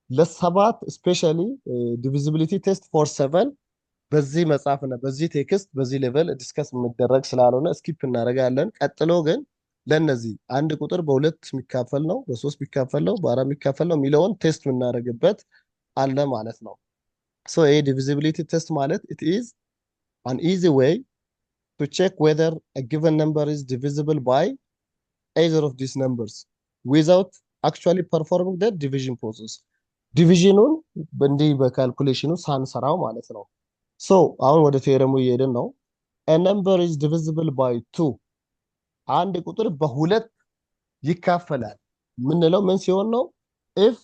ለሰባት ስፔሻሊ ዲቪዚቢሊቲ ቴስት ፎር 7 በዚህ መጽሐፍና በዚህ ቴክስት በዚህ ሌቨል ዲስከስ የሚደረግ ስላልሆነ ስኪፕ እናደርጋለን። ቀጥሎ ግን ለነዚህ አንድ ቁጥር በሁለት የሚካፈል ነው፣ በሶስት የሚካፈል ነው፣ በአራት የሚካፈል ነው የሚለውን ቴስት የምናደርግበት አለ ማለት ነው። ሶ ይሄ ዲቪዚቢሊቲ ቴስት ማለት it is an easy way to check whether a given number is divisible by either of these numbers without actually performing the division process. ዲቪዥኑን እንዲህ በካልኩሌሽኑ ሳንሰራው ማለት ነው። ሶ አሁን ወደ ቴረሙ እየሄድን ነው። a number is divisible by 2 አንድ ቁጥር በሁለት ይካፈላል ምንለው ምን ሲሆን ነው? if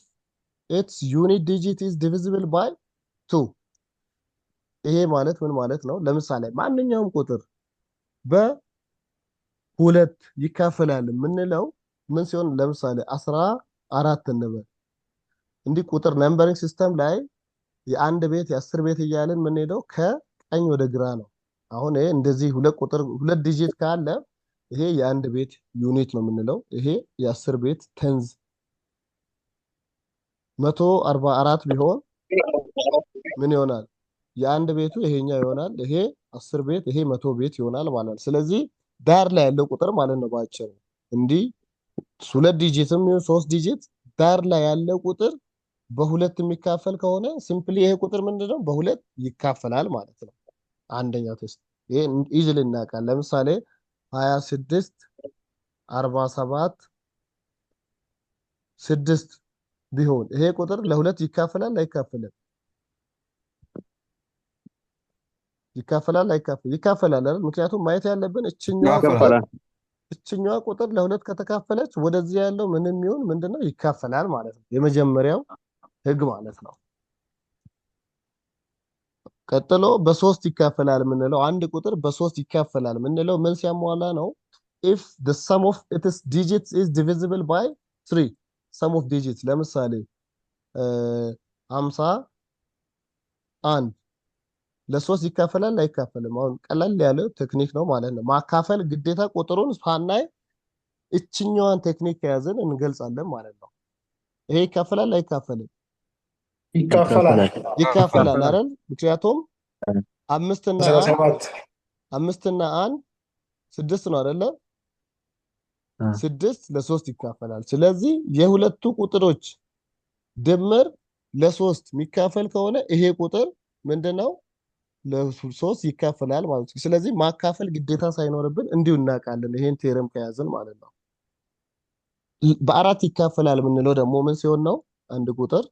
its unit digit is divisible by 2። ይሄ ማለት ምን ማለት ነው? ለምሳሌ ማንኛውም ቁጥር በሁለት ይካፈላል ምንለው ምን ሲሆን፣ ለምሳሌ 14 እንበል። እንዲህ ቁጥር ነምበሪንግ ሲስተም ላይ የአንድ ቤት የአስር ቤት እያልን የምንሄደው ከቀኝ ወደ ግራ ነው። አሁን ይሄ እንደዚህ ሁለት ቁጥር ሁለት ዲጂት ካለ ይሄ የአንድ ቤት ዩኒት ነው የምንለው። ይሄ የአስር ቤት ተንዝ 144 ቢሆን ምን ይሆናል? የአንድ ቤቱ ይሄኛው ይሆናል። ይሄ 10 ቤት ይሄ 100 ቤት ይሆናል ማለት ነው። ስለዚህ ዳር ላይ ያለው ቁጥር ማለት ነው ባጭሩ እንዲህ ሁለት ዲጂትም ይሁን ሶስት ዲጂት ዳር ላይ ያለው ቁጥር በሁለት የሚካፈል ከሆነ ሲምፕሊ ይሄ ቁጥር ምንድነው? በሁለት ይካፈላል ማለት ነው። አንደኛው ቴስት ይሄ ኢዚሊ እናውቃለን። ለምሳሌ 26 47 6 ቢሆን ይሄ ቁጥር ለሁለት ይካፈላል አይካፈልም? ይካፈላል አይካፈልም? ይካፈላል አይደል? ምክንያቱም ማየት ያለብን እችኛዋ ቁጥር ለሁለት ከተካፈለች ወደዚህ ያለው ምንም ይሁን ምንድነው ይካፈላል ማለት ነው። የመጀመሪያው ህግ ማለት ነው። ቀጥሎ በሶስት ይካፈላል ምንለው አንድ ቁጥር በሶስት ይካፈላል ምንለው ምን ሲያሟላ ነው? if the sum of its digits is divisible by 3 sum of digits ለምሳሌ 51 ለሶስት ይካፈላል አይካፈልም? አሁን ቀላል ያለ ቴክኒክ ነው ማለት ነው። ማካፈል ግዴታ ቁጥሩን ሳናይ እችኛዋን ቴክኒክ ከያዘን እንገልጻለን ማለት ነው። ይሄ ይካፈላል አይካፈልም? ይካፈላል አይደል? ምክንያቱም 5 እና 1 6 ነው አይደለ? 6 ለሶስት ይካፈላል። ስለዚህ የሁለቱ ቁጥሮች ድምር ለሶስት የሚካፈል ከሆነ ይሄ ቁጥር ምንድነው? ለሶስት ይካፈላል ማለት ነው። ስለዚህ ማካፈል ግዴታ ሳይኖርብን እንዲሁ እናውቃለን ይሄን ቴረም ከያዝን ማለት ነው። በአራት ይካፈላል የምንለው ደግሞ ምን ሲሆን ነው? አንድ ቁጥር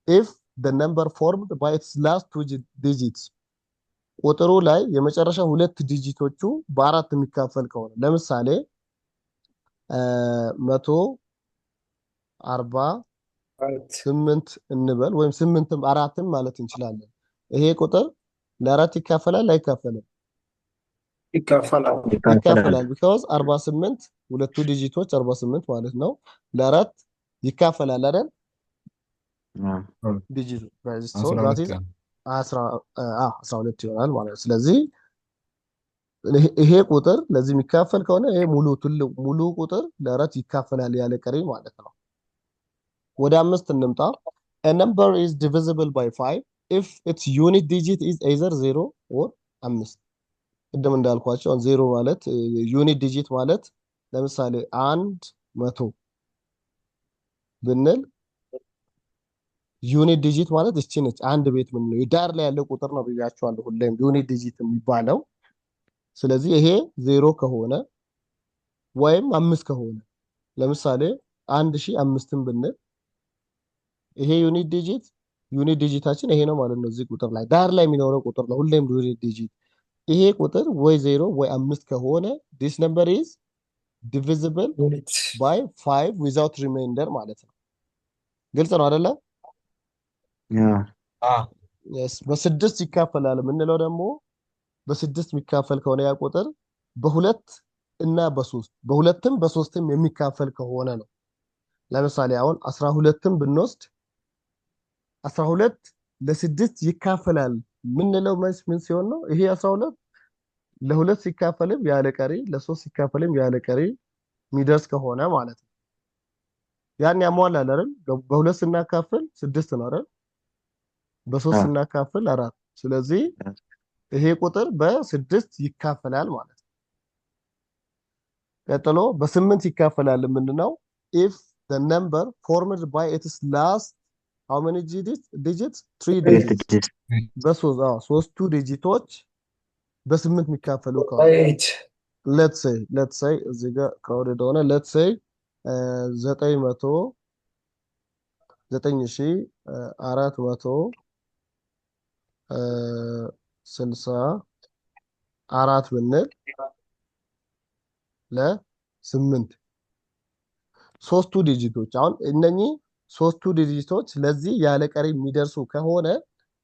if the number formed by its last two digits ቁጥሩ ላይ የመጨረሻ ሁለት ዲጂቶቹ በአራት የሚካፈል ከሆነ ለምሳሌ 148 እንበል ወይም 8 አራትም ማለት እንችላለን። ይሄ ቁጥር ለአራት ይካፈላል አይካፈልም? ይካፈላል because 48 ሁለቱ ዲጂቶች 48 ማለት ነው ለአራት ይካፈላል አይደል? ዲጂት so that is 12 ይሆናል ማለት ነው። ስለዚህ ይሄ ቁጥር ለዚህ የሚካፈል ከሆነ ይሄ ሙሉ ቁጥር ለአራት ይካፈላል ያለ ቀሪ ማለት ነው። ወደ አምስት እንምጣ። a number is divisible by 5 if its unit digit is either 0 or 5 ቅድም እንዳልኳቸው 0 ማለት ዩኒት ዲጂት ማለት ለምሳሌ 100 ብንል ዩኒት ዲጂት ማለት እቺ ነች። አንድ ቤት ምን ነው ዳር ላይ ያለው ቁጥር ነው ብያቸዋለሁ ሁሌም ዩኒት ዲጂት የሚባለው። ስለዚህ ይሄ 0 ከሆነ ወይም 5 ከሆነ ለምሳሌ 1005ን ብንል ይሄ ዩኒት ዲጂታችን ይሄ ነው ማለት ነው። እዚህ ቁጥር ላይ ዳር ላይ የሚኖረው ቁጥር ነው ሁሌም ዩኒት ዲጂት። ይሄ ቁጥር ወይ 0 ወይ 5 ከሆነ this number is divisible ዩኒት by 5 without remainder ማለት ነው። ግልጽ ነው አይደለ? yes በስድስት ይካፈላል የምንለው ደግሞ በስድስት የሚካፈል ከሆነ ያ ቁጥር በሁለት እና በሶስት በሁለትም በሶስትም የሚካፈል ከሆነ ነው። ለምሳሌ አሁን 12ን ብንወስድ 12 ለስድስት ይካፈላል ምንለው ምን ሲሆን ነው? ይሄ 12 ለሁለት ሲካፈልም ያለ ቀሪ ለሶስት ሲካፈልም ያለ ቀሪ የሚደርስ ከሆነ ማለት ነው። ያን ያሟላል አይደል? በሁለት ስናካፍል 6 ነው አይደል? በሶስት ስናካፍል 4። ስለዚህ ይሄ ቁጥር በስድስት ይካፈላል ማለት ነው። ቀጥሎ በስምንት ይካፈላል ምንድነው? if the number formed by its last how many digits 3 digits ሶስቱ ዲጂቶች በስምንት የሚካፈሉ ከሆነ let's say እዚህ ጋር crowded ሆነ let's say 9464 ብንል ለስምንት ሶስቱ ዲጂቶች አሁን እነኚህ ሶስቱ ዲጂቶች ለዚህ ያለ ቀሪ የሚደርሱ ከሆነ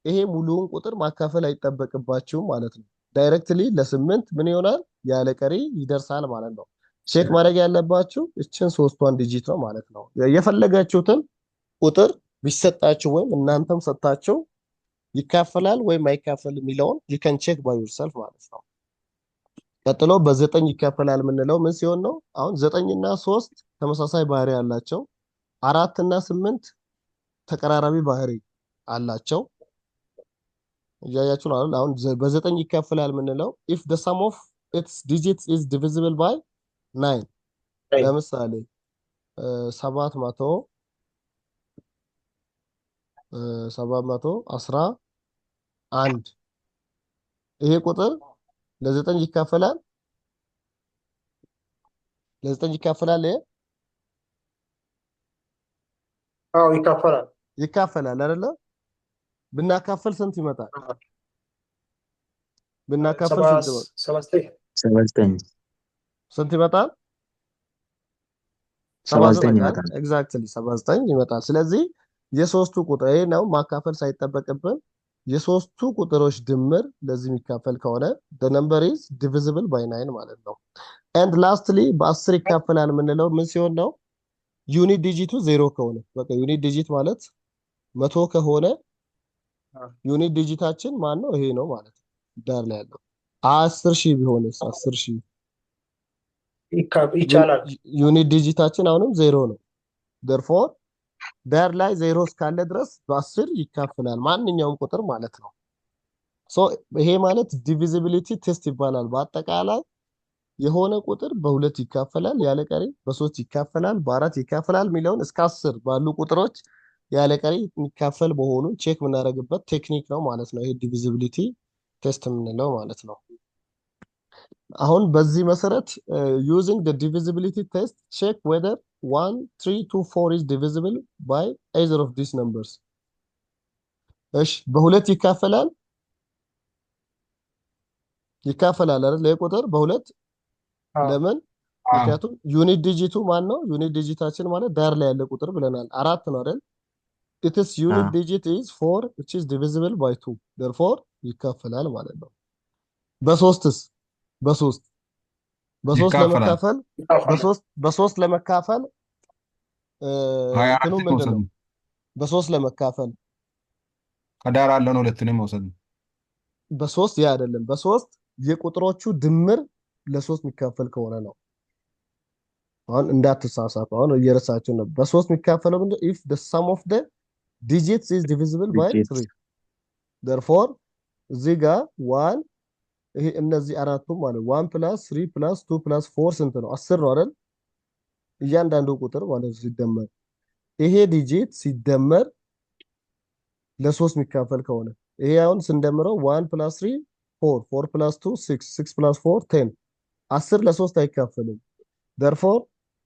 ይሄ ሙሉውን ቁጥር ማካፈል አይጠበቅባችሁም ማለት ነው። ዳይሬክትሊ ለስምንት ምን ይሆናል? ያለ ቀሪ ይደርሳል ማለት ነው። ቼክ ማድረግ ያለባችሁ እችን ሶስቷን ዲጂት ነው ማለት ነው። የፈለጋችሁትን ቁጥር ቢሰጣችሁ ወይም እናንተም ሰጣችሁ ይካፈላል ወይም አይካፈል የሚለውን you can check by yourself ማለት ነው። ቀጥሎ በዘጠኝ ይካፈላል የምንለው ምን ሲሆን ነው? አሁን 9 እና 3 ተመሳሳይ ባህሪ አላቸው። 4 እና 8 ተቀራራቢ ባህሪ አላቸው። እያያችሁ ነው አይደል? አሁን በዘጠኝ ይካፈላል የምንለው if the sum of its digits is divisible by 9 ለምሳሌ 711 ይሄ ቁጥር ለዘጠኝ ይካፈላል ይካፈላል ይካፈላል አይደለ? ብናካፈል ስንት ይመጣል? ብናካፈል ስንት ይመጣል? 79 ይመጣል። ኤግዛክትሊ 79 ይመጣል። ስለዚህ የሶስቱ ቁጥር ይሄ ነው ማካፈል ሳይጠበቅብን የሶስቱ ቁጥሮች ድምር ለዚህ የሚካፈል ከሆነ the number is divisible by 9 ማለት ነው። and lastly በ10 ይካፈላል የምንለው ምን ሲሆን ነው? ዩኒት ዲጂቱ 0 ከሆነ በቃ ዩኒት ዲጂት ማለት 100 ከሆነ ዩኒት ዲጂታችን ማን ነው? ይሄ ነው ማለት ነው። ዳር ላይ ያለው 10000 ቢሆንስ 10000 ይቻላል። ዩኒት ዲጂታችን አሁንም 0 ነው። therefore ዳር ላይ 0 እስካለ ድረስ በ10 ይካፈላል ማንኛውም ቁጥር ማለት ነው። ሶ ይሄ ማለት ዲቪዚቢሊቲ ቴስት ይባላል። በአጠቃላይ የሆነ ቁጥር በሁለት ይካፈላል ያለ ቀሪ፣ በሶስት ይካፈላል፣ በአራት ይካፈላል የሚለውን እስከ 10 ባሉ ቁጥሮች ያለ ቀሪ የሚካፈል መሆኑን ቼክ የምናደርግበት ቴክኒክ ነው ማለት ነው። ይሄ ዲቪዚቢሊቲ ቴስት የምንለው ማለት ነው። አሁን በዚህ መሰረት using the divisibility test check whether 1 3 2 4 is divisible by either of these numbers እሺ በሁለት ይካፈላል አይደል? ለቁጥር በሁለት ለምን? ምክንያቱም ዩኒት ዲጂቱ ማን ነው? ዩኒት ዲጂታችን ማለት ዳር ላይ ያለ ቁጥር ብለናል። 4 ነው አይደል? its unit digit is 4 which is divisible by 2 therefore ይካፈላል ማለት ነው። በሶስትስ በሶስት ለመካፈል እንትኑ ምንድነው? በሶስት ለመካፈል ከዳር ያለውን ሁለቱንም መውሰድ ነው። በሶስት ያ አይደለም። በሶስት የቁጥሮቹ ድምር ለሶስት የሚካፈል ከሆነ ነው። አሁን እንዳትሳሳቱ፣ አሁን እየረሳችሁ ነው። በሶስት የሚካፈለው ምንድነው? if the sum of the digits is divisible by 3 therefore እዚህ ጋር 1 ይሄ እነዚህ አራቱም ማለት 1 + 3 + 2 + 4 ስንት ነው? 10 ነው አይደል? እያንዳንዱ ቁጥር ማለት ሲደመር ይሄ ዲጂት ሲደመር ለሶስት የሚካፈል ከሆነ ይሄ አሁን ስንደምረው 1 + 3 4 4 + 2 6 6 + 4 10 10 ለሶስት አይካፈልም። therefore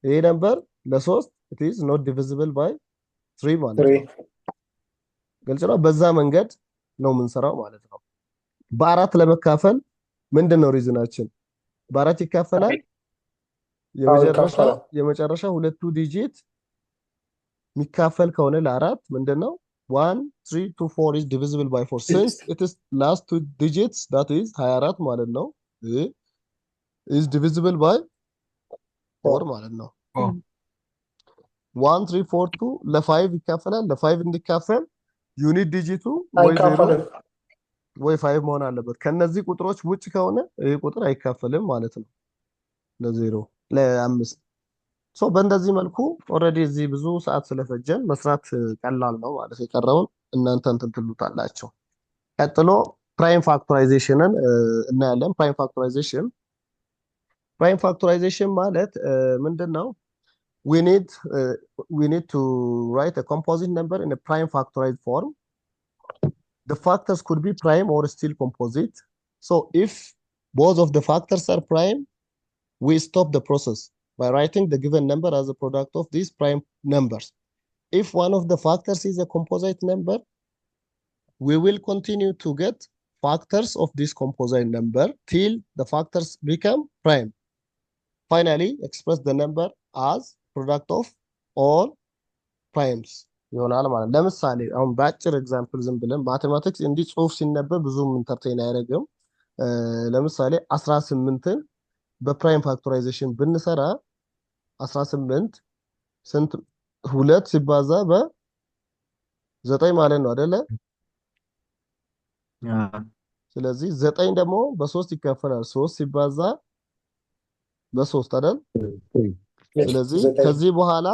ይሄ ነምበር ለሶስት it is not divisible by 3 ማለት ነው። ግልጽ ነው። በዛ መንገድ ነው የምንሰራው ማለት ነው። በአራት ለመካፈል ምንድነው ሪዝናችን? በአራት ይካፈላል ይካፈላል። የመጨረሻ ሁለቱ ዲጂት የሚካፈል ከሆነ ለአራት ምንድነው 1 3 2 4 is divisible by 4 since it is last two digits that is 24 ማለት ነው is divisible by 4 ማለት ነው 1 3 4 2 ለ5 ይካፈላል ለ5 እንዲካፈል ዩኒት ዲጂቱ ወይ 0 አይካፈልም። ወይ 5 መሆን አለበት ከነዚህ ቁጥሮች ውጭ ከሆነ ይሄ ቁጥር አይካፈልም ማለት ነው ለዜሮ ለአምስት ሶ በእንደዚህ መልኩ ኦልሬዲ እዚህ ብዙ ሰዓት ስለፈጀን መስራት ቀላል ነው ማለት የቀረውን እናንተ እንትን ትሉታላችሁ ቀጥሎ ፕራይም ፋክቶራይዜሽንን እናያለን ፕራይም ፋክቶራይዜሽን ማለት ምንድነው we need to write a composite number in a prime factorized form the factors could be prime or still composite so if both of the factors are prime we stop the process by writing the given number as a product of these prime numbers. If one of the factors is a composite number, we will continue to get factors of this composite number till the factors become prime. Finally, express the number as product of all primes. ይሆናል ማለት ለምሳሌ አሁን ባጭር ኤግዛምፕል ዝም ብለን ማቴማቲክስ እንዲህ ጽሁፍ ሲነበብ ብዙም ኢንተርቴይን አያደርግም ለምሳሌ 18ን በፕራይም ፋክቶራይዜሽን ብንሰራ 18 ስንት 2 ሲባዛ በ9 ማለት ነው አይደለ ስለዚህ 9 ደግሞ በ3 ይካፈላል 3 ሲባዛ በ3 አይደል ስለዚህ ከዚህ በኋላ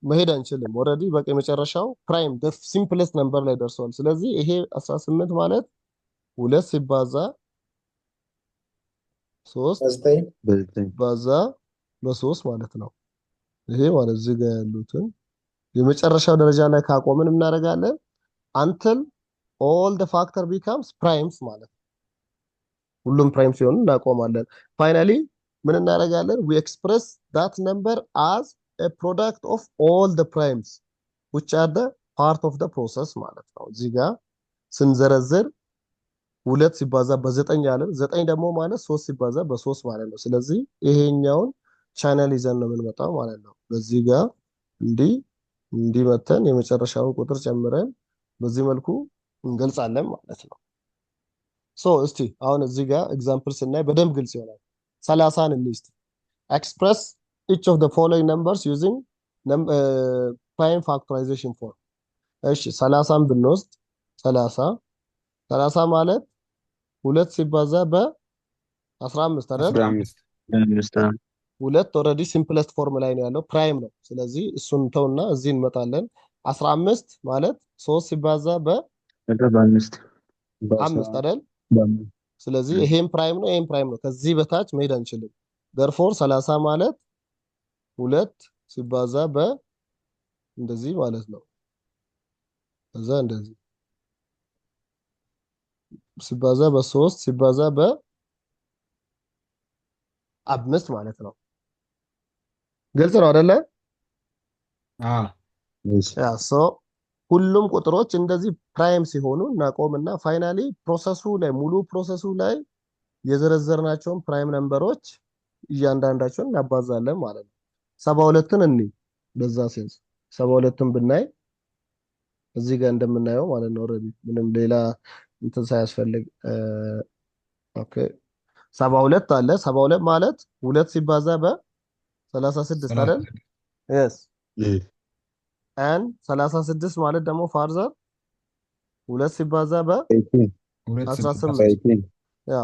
መሄድ አንችልም ኦሬዲ በቃ የመጨረሻው ፕራይም the simplest number ላይ ደርሷል ስለዚህ ይሄ 18 ማለት 2 ሲባዛ 3 ባዛ በ3 ማለት ነው ይሄ ማለት እዚህ ጋር ያሉትን የመጨረሻው ደረጃ ላይ ካቆምን እናደርጋለን until all the factor becomes primes ማለት ሁሉም ፕራይም ሲሆኑ እናቆማለን finally ምን እናደርጋለን we express that number as a product of all the primes which are the part of the process ማለት ነው እዚህ ጋር ስንዘረዝር 2 ሲባዛ በ9 ያለን 9 ደግሞ ማለት 3 ሲባዛ በ3 ማለት ነው ስለዚህ ይሄኛውን ቻናል ይዘን ነው የምንመጣው ማለት ነው በዚህ ጋር እንዲመተን የመጨረሻውን ቁጥር ጨምረን በዚህ መልኩ እንገልጻለን ማለት ነው ሶ እስቲ አሁን እዚህ ጋር ኤግዛምፕል ስናይ በደንብ ግልጽ ይሆናል 30ን እንይስት express each of the following numbers using prime factorization form እሺ 30ን ብንወስድ 30 ማለት 2 ሲባዛ በ15 አይደል 15 ሁለት ኦሬዲ ሲምፕለስት ፎርም ላይ ነው ያለው ፕራይም ነው ስለዚህ እሱን ተውና እዚህ እንመጣለን 15 ማለት 3 ሲባዛ በ5 አይደል ስለዚህ ይሄም ፕራይም ነው ከዚህ በታች መሄድ አንችልም therefore 30 ማለት 2 ሲባዛ እንደዚህ ማለት ነው እዛ እንደዚህ ሲባዛ በ3 ሲባዛ በ5 ማለት ነው ግልጽ ነው አይደለ ያ ሶ ሁሉም ቁጥሮች እንደዚህ ፕራይም ሲሆኑ እናቆምና ፋይናሊ ሙሉ ፕሮሰሱ ላይ የዘረዘርናቸውን ፕራይም ነምበሮች እያንዳንዳቸውን እናባዛለን ማለት ነው 72ን እንይ በዛ ሴንስ 72ን ብናይ እዚህ ጋር እንደምናየው ማለት ነው ኦሬዲ ምንም ሌላ እንትን ሳያስፈልግ ኦኬ 72 አለ 72 ማለት 2 ሲባዛ በ36 አይደል yes and 36 ማለት ደግሞ ፋርዘር 2 ሲባዛ በ18 ያ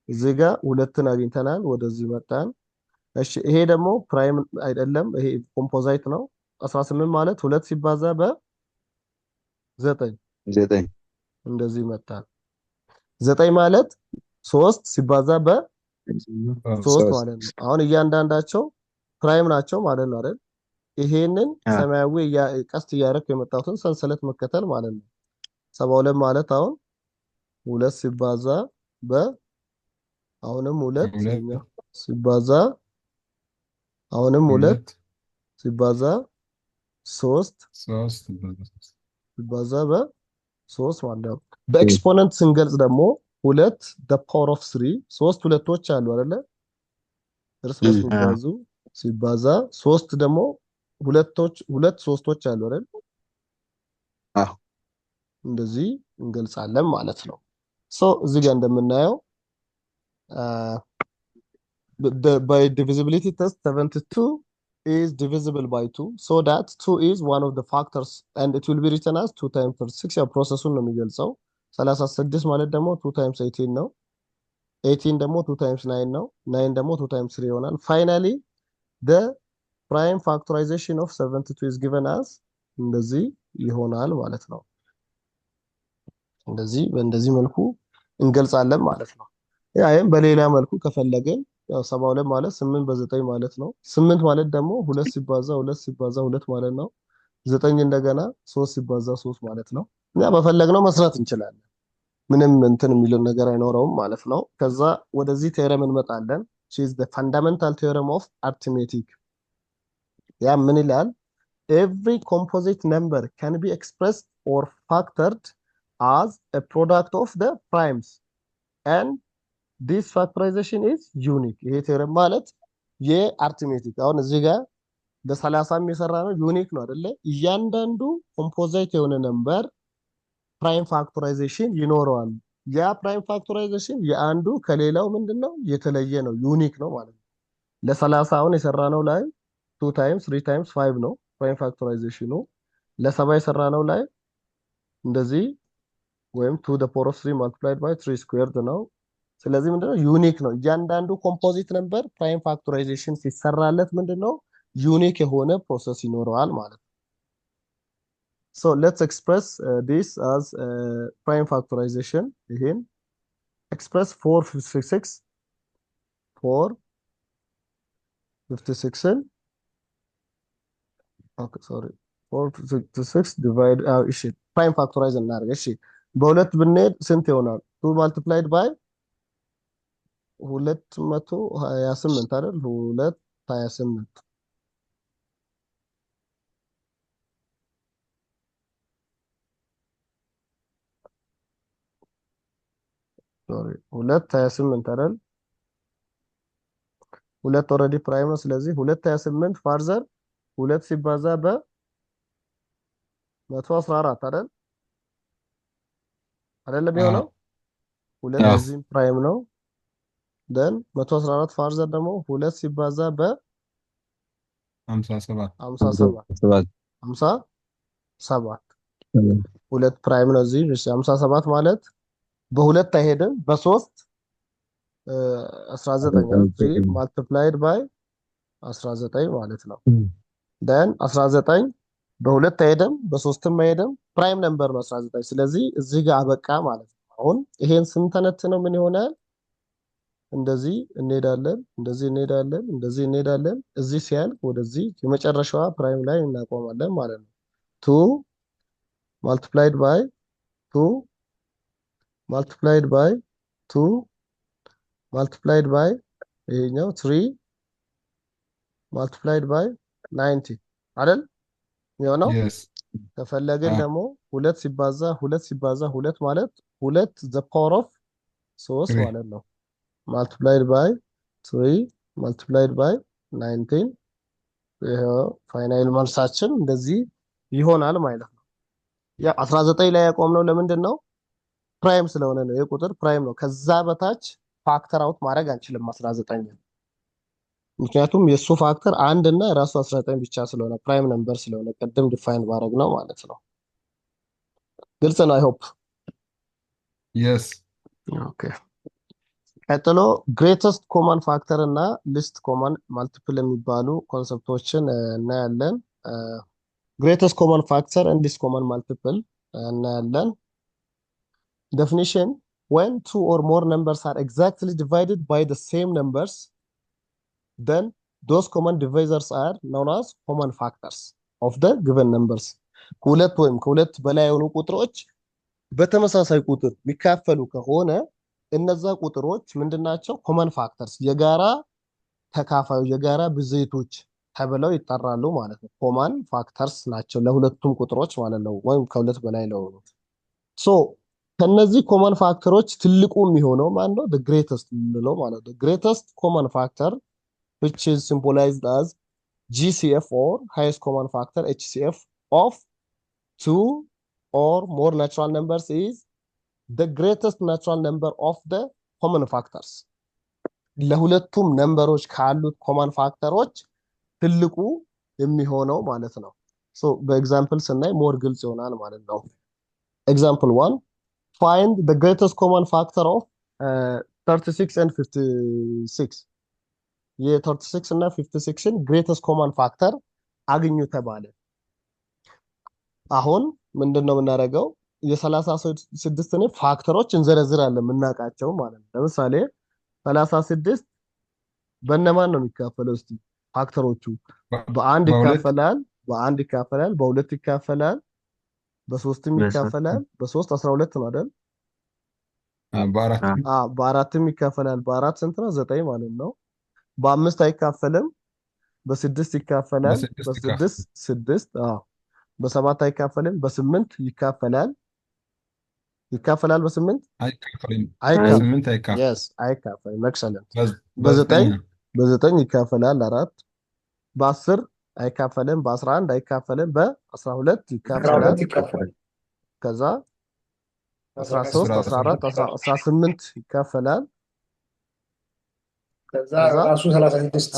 እዚህ ጋር ሁለትን አግኝተናል ወደዚህ መጣን እሺ ይሄ ደግሞ ፕራይም አይደለም ይሄ ኮምፖዛይት ነው 18 ማለት 2 ሲባዛ በ9 እንደዚህ መጣን 9 ማለት 3 ሲባዛ በ3 ማለት ነው አሁን እያንዳንዳቸው ፕራይም ናቸው ማለት ነው አይደል ይሄንን ሰማያዊ ቀስት እያደረኩ የመጣሁትን ሰንሰለት መከተል ማለት ነው 72 ማለት አሁን 2 ሲባዛ አሁንም 2 ሲባዛ አሁንም 2 ሲባዛ 3 ሲባዛ በ3 ማለት ነው በኤክስፖነንት ስንገልጽ ደግሞ 2 the power of 3 3 ሁለቶች አሉ አይደለ እርስ በርስ የሚባዙ ሲባዛ 3 ደግሞ ሁለት ሶስቶች አሉ አይደል? አዎ እንደዚህ እንገልጻለን ማለት ነው። ሶ እዚህ ጋር እንደምናየው by divisibility test 72 is divisible by 2 so that 2 is one of the factors and it will be written as 2 times 36 ያው ፕሮሰሱን ነው የሚገልጸው 36 ማለት ደግሞ 2 times 18 ነው 18 ደግሞ 2 times 9 ነው 9 ደግሞ 2 times 3 ይሆናል finally the prime factorization of 72 is given as እንደዚህ ይሆናል ማለት ነው። እንደዚህ በእንደዚህ መልኩ እንገልጻለን ማለት ነው። ያም በሌላ መልኩ ከፈለግን ያው 72 ማለት 8 በ9 ማለት ነው። 8 ማለት ደግሞ 2 ሲባዛ 2 ሲባዛ 2 ማለት ነው። 9 እንደገና 3 ሲባዛ 3 ማለት ነው። እኛ በፈለግነው መስራት እንችላለን። ምንም እንትን የሚለው ነገር አይኖረውም ማለት ነው። ከዛ ወደዚህ ቴረም እንመጣለን። which is the fundamental theorem of arithmetic ያ ምን ይላል? every composite number can be expressed or factored as a product of the primes and this factorization is unique ይሄ ቴዎረም ማለት የአርትሜቲክ አሁን እዚህ ጋር በ30 የሰራ ነው ዩኒክ ነው አይደለ? እያንዳንዱ ኮምፖዛይት የሆነ ነምበር ፕራይም ፋክቶራይዜሽን ይኖረዋል። ያ ፕራይም ፋክቶራይዜሽን የአንዱ ከሌላው ምንድነው የተለየ ነው ዩኒክ ነው ማለት ነው። ለ30 አሁን የሰራ ነው ላይ 2 times 3 times 5 ነው ፕራይም ፋክቶራይዜሽኑ። ለ70 የሰራ ነው ላይ እንደዚህ ወይም 2 the power of 3 multiplied by 3 squared ነው። ስለዚህ ምንድነው ዩኒክ ነው። እያንዳንዱ ኮምፖዚት ነምበር ፕራይም ፋክቶራይዜሽን ሲሰራለት ምንድነው ዩኒክ የሆነ ፕሮሰስ ይኖረዋል ማለት ነው። so let's express this as prime factorization ይሄን express 456 okay sorry 456 divide እሺ prime factorize እናድርግ። እሺ በሁለት ብንሄድ ስንት ይሆናል? 2 multiplied by 228 አይደል? 228 ሶሪ 228 አይደል? ሁለት ኦልሬዲ ፕራይም ነው። ስለዚህ 228 ፋርዘር 2 ሲባዛ በ114 አይደል? አይደለም የሆነው 2 እዚህም ፕራይም ነው። then 114 ፋርዘር ደግሞ 2 ሲባዛ በ57 57 ሁለት ፕራይም ነው እዚህ 57 ማለት በሁለት አይሄድም በ3 19 multiplied by 19 ማለት ነው። then 19 በሁለት አይሄድም በ3ም አይሄድም ፕራይም ነምበር ነው 19 ስለዚህ እዚህ ጋር አበቃ ማለት ነው። አሁን ይሄን ስንተነትነው ምን ይሆናል? እንደዚህ እንሄዳለን እንደዚህ እንሄዳለን እንደዚህ እንሄዳለን እዚህ ሲያልቅ ወደዚህ የመጨረሻዋ ፕራይም ላይ እናቆማለን ማለት ነው። 2 multiplied by 2 multiplied by 2 multiplied by ይሄኛው 3 multiplied by 90 አይደል የሚሆነው? ከፈለግን ደግሞ 2 ሲባዛ 2 ማለት 2 the power of 3 ማለት ነው። multiplied by 3 multiplied by 19 ይሄው ፋይናል መልሳችን እንደዚህ ይሆናል ማለት ነው። ያ 19 ላይ ያቆምነው ለምንድን ነው? ፕራይም ስለሆነ ነው። ይሄ ቁጥር ፕራይም ነው። ከዛ በታች ፋክተር አውት ማድረግ አንችልም 19 ምክንያቱም የሱ ፋክተር 1 እና ራሱ 19 ብቻ ስለሆነ ፕራይም ነምበር ስለሆነ ቀደም ዲፋይን ባረግ ነው ማለት ነው። ግልጽ ነው። አይ ሆፕ yes ኦኬ። ቀጥሎ ግሬተስት ኮመን ፋክተር እና ሊስት ኮመን ማልቲፕል የሚባሉ ኮንሰፕቶችን እናያለን። ግሬተስት ኮመን ፋክተር and least common multiple እናያለን። definition when two or more numbers are exactly divided by the same numbers then those common divisors are known as common factors of the given numbers ሁለት ወይም ከሁለት በላይ የሆኑ ቁጥሮች በተመሳሳይ ቁጥር የሚካፈሉ ከሆነ እነዛ ቁጥሮች ምንድናቸው? ኮመን ፋክተርስ የጋራ ተካፋዮች የጋራ ብዜቶች ተብለው ይጠራሉ ማለት ነው። ኮመን ፋክተርስ ናቸው ለሁለቱም ቁጥሮች ማለት ነው ወይም ከሁለት በላይ ለሆኑት። ሶ ከነዚህ ኮመን ፋክተሮች ትልቁ የሚሆነው ማን ነው? the greatest የምንለው ማለት ነው። greatest common factor which is symbolized as GCF or highest common factor HCF of two or more natural numbers is the greatest natural number of the common factors. ለሁለቱም ነምበሮች ካሉት ኮመን ፋክተሮች ትልቁ የሚሆነው ማለት ነው። ሶ በኤግዛምፕል ስናይ ሞር ግልጽ ይሆናል ማለት ነው። ኤግዛምፕል 1 find the greatest common factor of 36 and 56 የ36 እና 56ን greatest common factor አግኙ ተባለ። አሁን ምንድነው የምናደርገው? የ36ን ፋክተሮች እንዘረዝራለን የምናውቃቸው ማለት ነው። ለምሳሌ 36 በእነማን ነው የሚካፈለው? እስቲ ፋክተሮቹ በአንድ ይካፈላል፣ በአንድ ይካፈላል፣ በሁለት ይካፈላል፣ በሶስትም ይካፈላል። በሶስት 12 ነው አይደል? በአራትም ይካፈላል። በአራት ስንት ነው? 9 ማለት ነው። በአምስት አይካፈልም። በስድስት ይካፈላል። በስድስት 6 በሰባት አይካፈልም። በስምንት ይካፈላል። ይካፈላል በስምንት አይካፈልም። አይካፈልም። ኤክሰለንት። በዘጠኝ ይካፈላል 4። በ10 አይካፈልም። በ11 አይካፈልም። በ12 ይካፈላል። ከዛ 13 14 18 ይካፈላል። ከዛ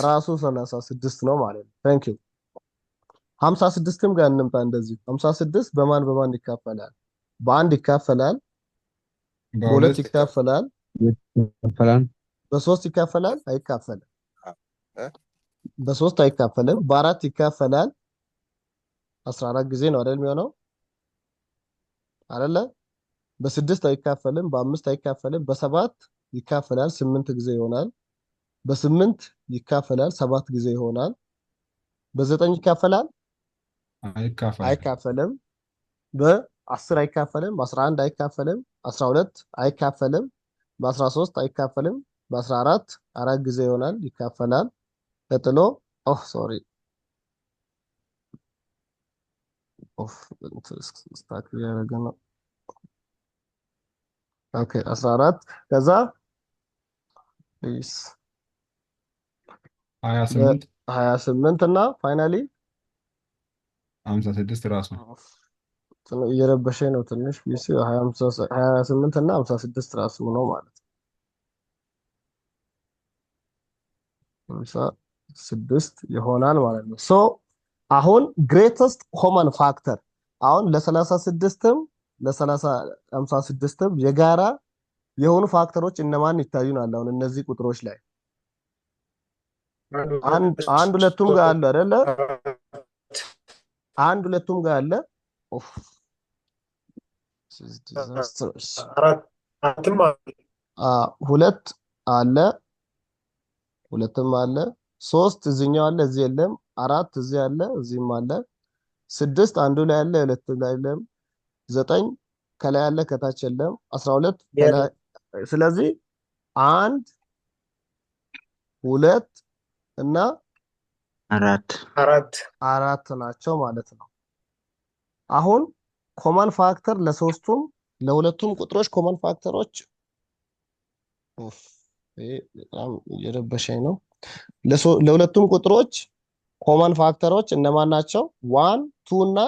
ራሱ 36 ነው ማለት ነው። ታንክ ዩ 56ም ጋር እንምጣ። እንደዚህ 56 በማን ይካፈላል? በአንድ ይካፈላል፣ በሁለት ይካፈላል፣ በሶስት ይካፈላል። አይካፈልም። በሶስት አይካፈልም። በአራት ይካፈላል። 14 ጊዜ ነው አይደል የሚሆነው አይደለ? በስድስት አይካፈልም። በአምስት አይካፈልም። በሰባት ይካፈላል። 8 ጊዜ ይሆናል። በስምንት ይካፈላል። 7 ጊዜ ይሆናል። በዘጠኝ ይካፈላል። አይካፈልም። በ10 አይካፈልም። በ11 አይካፈልም። 12 አይካፈልም። በ13 አይካፈልም። በ14 4 ጊዜ ይሆናል፣ ይካፈላል። ቀጥሎ ሶሪ ስታክ ያደረገ ነው። ኦኬ 14 ከዛ 28 እና ፋይናሊ 56 ራሱ እየረበሸኝ ነው ትንሽ። 28 እና 56 ራሱ ነው ማለት ነው። 56 ይሆናል ማለት ነው። ሶ አሁን ግሬተስት ኮመን ፋክተር አሁን ለ36ም ለ56ም የጋራ የሆኑ ፋክተሮች እነማን ይታዩናል? አሁን እነዚህ ቁጥሮች ላይ አንድ ሁለቱም ጋር አለ አይደለ? አንድ ሁለቱም ጋር አለ። ሁለት አለ፣ ሁለትም አለ። ሶስት እዚህኛው አለ፣ እዚህ የለም። አራት እዚህ አለ፣ እዚህም አለ። ስድስት አንዱ ላይ አለ፣ ሁለቱ ላይ የለም። 9 ከላይ አለ፣ ከታች የለም። 12 ከላይ። ስለዚህ 1 2 እና አራት ናቸው ማለት ነው። አሁን ኮመን ፋክተር ለሶስቱም ለሁለቱም ቁጥሮች ኮመን ፋክተሮች በጣም እየረበሸኝ ነው። ለሁለቱም ቁጥሮች ኮመን ፋክተሮች እነማን ናቸው? 1 2 እና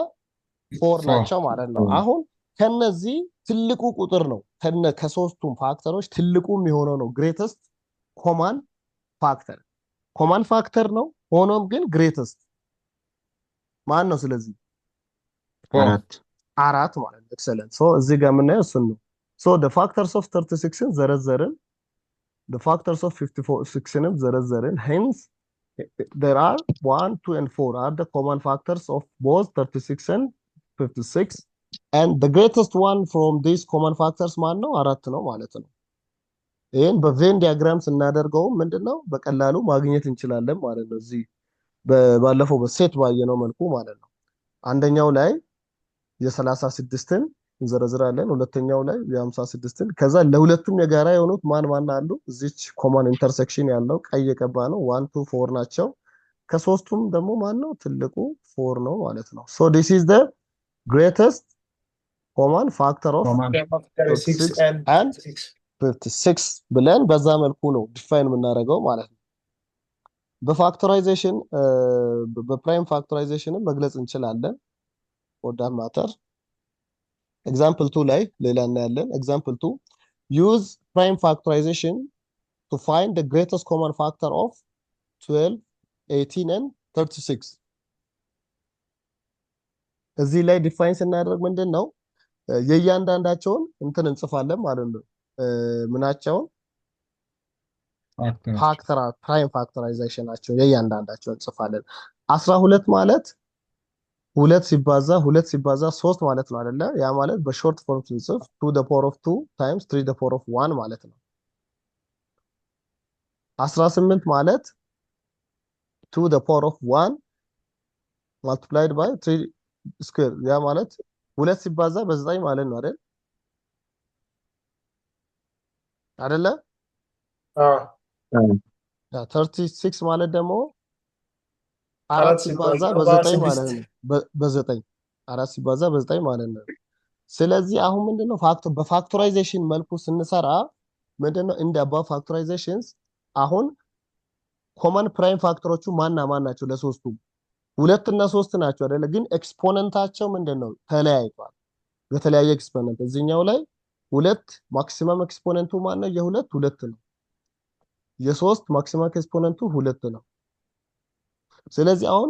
4 ናቸው ማለት ነው። አሁን ከነዚህ ትልቁ ቁጥር ነው ከሶስቱም ፋክተሮች ትልቁ የሚሆነው ነው ግሬተስት ኮመን ፋክተር። ኮመን ፋክተር ነው፣ ሆኖም ግን ግሬተስት ማን ነው? ስለዚህ አራት ማለት ነው። ኤክሰለንት። ሶ እዚህ ጋር የምናየው እሱን ነው። ሶ the factors of 36ን ዘረዘርን፣ the factors of 56ንም ዘረዘርን። hence there are 1 2 and 4 are the common factors of both 36 and 56 and the greatest one from these common factors ማን ነው? አራት ነው ማለት ነው። ይሄን በቬን ዲያግራም ስናደርገው ምንድነው በቀላሉ ማግኘት እንችላለን ማለት ነው። እዚህ ባለፈው በሴት ባየነው መልኩ ማለት ነው። አንደኛው ላይ የ36ን እንዘረዝራለን፣ ሁለተኛው ላይ የ56ን። ከዛ ለሁለቱም የጋራ የሆኑት ማን አሉ? እዚች ኮመን ኢንተርሴክሽን ያለው ቀይ የቀባ ነው 1 2 4 ናቸው። ከሶስቱም ደግሞ ማን ነው? ትልቁ 4 ነው ማለት ነው። so this is the greatest common factor of 36 and 56 ብለን በዛ መልኩ ነው ዲፋይን የምናደርገው ማለት ነው። በፋክተራይዜሽን በፕራይም ፋክተራይዜሽንም መግለጽ እንችላለን for that matter example 2 ላይ ሌላ እናያለን example 2 use prime factorization to find the greatest common factor of 12 18 and 36 እዚህ ላይ ዲፋይን ስናደርግ ምንድነው የእያንዳንዳቸውን እንትን እንጽፋለን ማለት ነው ምናቸውን ፋክተር ፕራይም ፋክተራይዜሽናቸው የእያንዳንዳቸው እንጽፋለን 12 ማለት 2 ሲባዛ 3 ማለት ነው አይደለ ያ ማለት በሾርት ፎርም ስንጽፍ 2 the power of 2 times 3 the power of 1 ማለት ነው 18 ማለት 2 the power of 1 multiplied by 3 square ያ ማለት 2 ሲባዛ በ9 ማለት ነው አይደል አይደለ 36 ማለት ደግሞ 4 ሲባዛ በ9 ማለት ነው በ9 4 ሲባዛ በ9 ማለት ነው ስለዚህ አሁን ምንድነው በፋክተራይዜሽን መልኩ ስንሰራ ምንድነው እንደ above factorizations አሁን ኮመን ፕራይም ፋክተሮቹ ማን ናቸው ለሶስቱ 2 እና 3 ናቸው አይደለ ግን ኤክስፖነንታቸው ምንድነው ተለያይቷል በተለያየ ኤክስፖነንት እዚህኛው ላይ 2 ማክሲመም ኤክስፖነንቱ ማን ነው የ2 2 ነው የ3 ማክሲመም ኤክስፖነንቱ 2 ነው ስለዚህ አሁን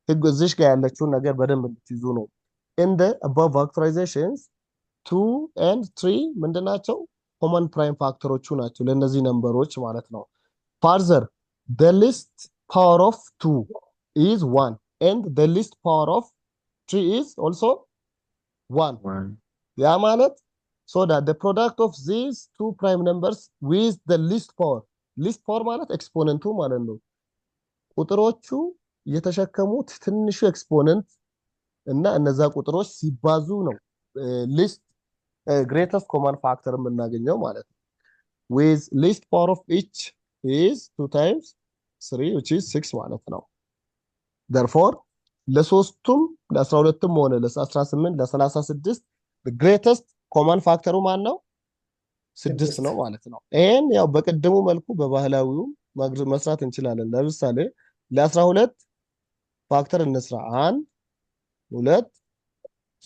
ህግ እዚህ ጋር ያለችው ነገር በደንብ እንድትይዙ ነው in the above factorizations 2 and 3 ምንድናቸው common prime ፋክተሮቹ ናቸው ለነዚህ ነምበሮች ማለት ነው further the least power of 2 is 1 and the least power of 3 is also 1 ያ ማለት so that the product of these two prime numbers with the least power ማለት ኤክስፖነንቱ ማለት ነው ቁጥሮቹ የተሸከሙት ትንሹ ኤክስፖነንት እና እነዛ ቁጥሮች ሲባዙ ነው least greatest common factor የምናገኘው ማለት ነው with least power of each is 2 times 3 which is 6 ማለት ነው therefore ለሶስቱም ለ12ም ሆነ ለ18 ለ36 the greatest common factor ማን ነው 6 ነው ማለት ነው ይሄን ያው በቀደሙ መልኩ በባህላዊው መስራት እንችላለን ለምሳሌ ለ12 ፋክተር እንስራ 1 2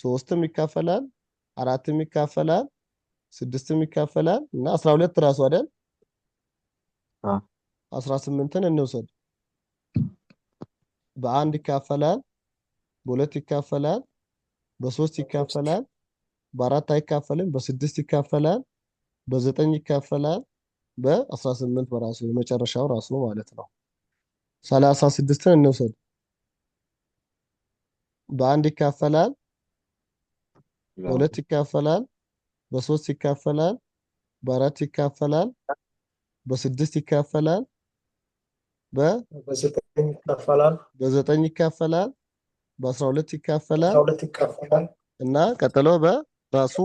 3ም ይካፈላል 4ም ይካፈላል 6ም ይካፈላል እና 12 ራሱ አይደል 18ን እንውሰድ በ1 ይካፈላል በ2 ይካፈላል በ3 ይካፈላል በ4 አይካፈልም በ6 ይካፈላል በ9 ይካፈላል በ18 በራሱ የመጨረሻው ራሱ ነው ማለት ነው 36ን እንውሰድ በ1 ይካፈላል በ2 ይካፈላል በ3 ይካፈላል በ4 ይካፈላል በ6 ይካፈላል በ9 ይካፈላል በ9 ይካፈላል በ12 ይካፈላል በ12 ይካፈላል እና ቀጥሎ በራሱ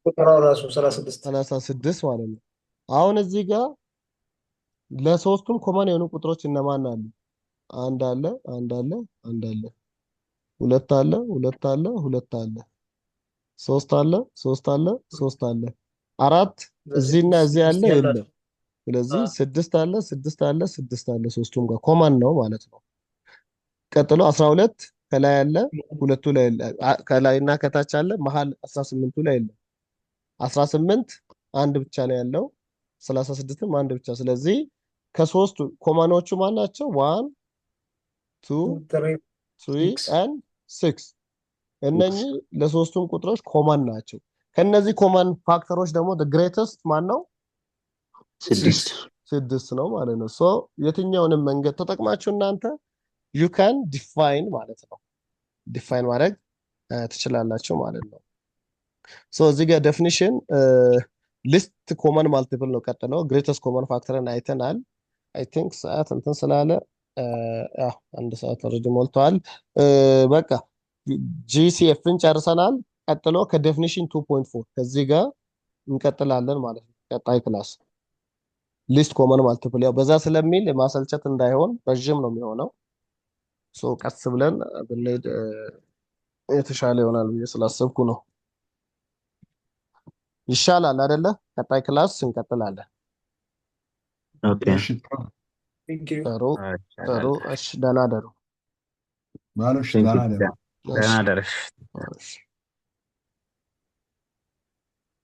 ቁጥራው ራሱ 36 ማለት ነው አሁን እዚህ ጋር ለሶስቱም ኮመን የሆኑ ቁጥሮች እነማን አሉ አንድ አለ ሁለት አለ ሶስት አለ አራት እዚህና እዚህ አለ የለም ስለዚህ 6 አለ ሶስቱም ጋር ኮመን ነው ማለት ነው ቀጥሎ 12 ከላይ አለ ሁለቱ ላይ ከላይና ከታች አለ መሃል 18ቱ ላይ አለ 18 አንድ ብቻ ነው ያለው 36ም አንድ ብቻ ስለዚህ ከሶስቱ ኮመኖቹ ማን ናቸው 1 2 3 and 6 እነኚህ ለሶስቱም ቁጥሮች ኮመን ናቸው ከነዚህ ኮመን ፋክተሮች ደግሞ the greatest ማን ነው 6 ነው ማለት ነው ሶ የትኛውንም መንገድ ተጠቅማችሁ እናንተ you can define ማለት ነው define ማድረግ ትችላላችሁ ማለት ነው ሶ እዚህ ጋር definition list common multiple ነው ቀጥለው greatest common factor አይተናል I think ሰዓት እንትን ስላለ አንድ ሰዓት ረጅም ሞልቷል በቃ GCFን ጨርሰናል ቀጥሎ ከዴፊኒሽን 2.4 ከዚህ ጋር እንቀጥላለን ማለት ነው ቀጣይ ክላስ ሊስት ኮመን ማልቲፕል ያው በዛ ስለሚል ማሰልቸት እንዳይሆን ረጅም ነው የሚሆነው ሶ ቀስ ብለን ብንሄድ የተሻለ ይሆናል ብዬ ስላሰብኩ ነው ይሻላል አይደለ ቀጣይ ክላስ እንቀጥላለን እሺ ቴንኪዩ ጥሩ እሺ ጥሩ። አላልተሽ እሺ ደህና ደሩ። ባሎሽ ቴንክ ደህና ዩ ደሩ። ደህና እሺ ደረሽ እሺ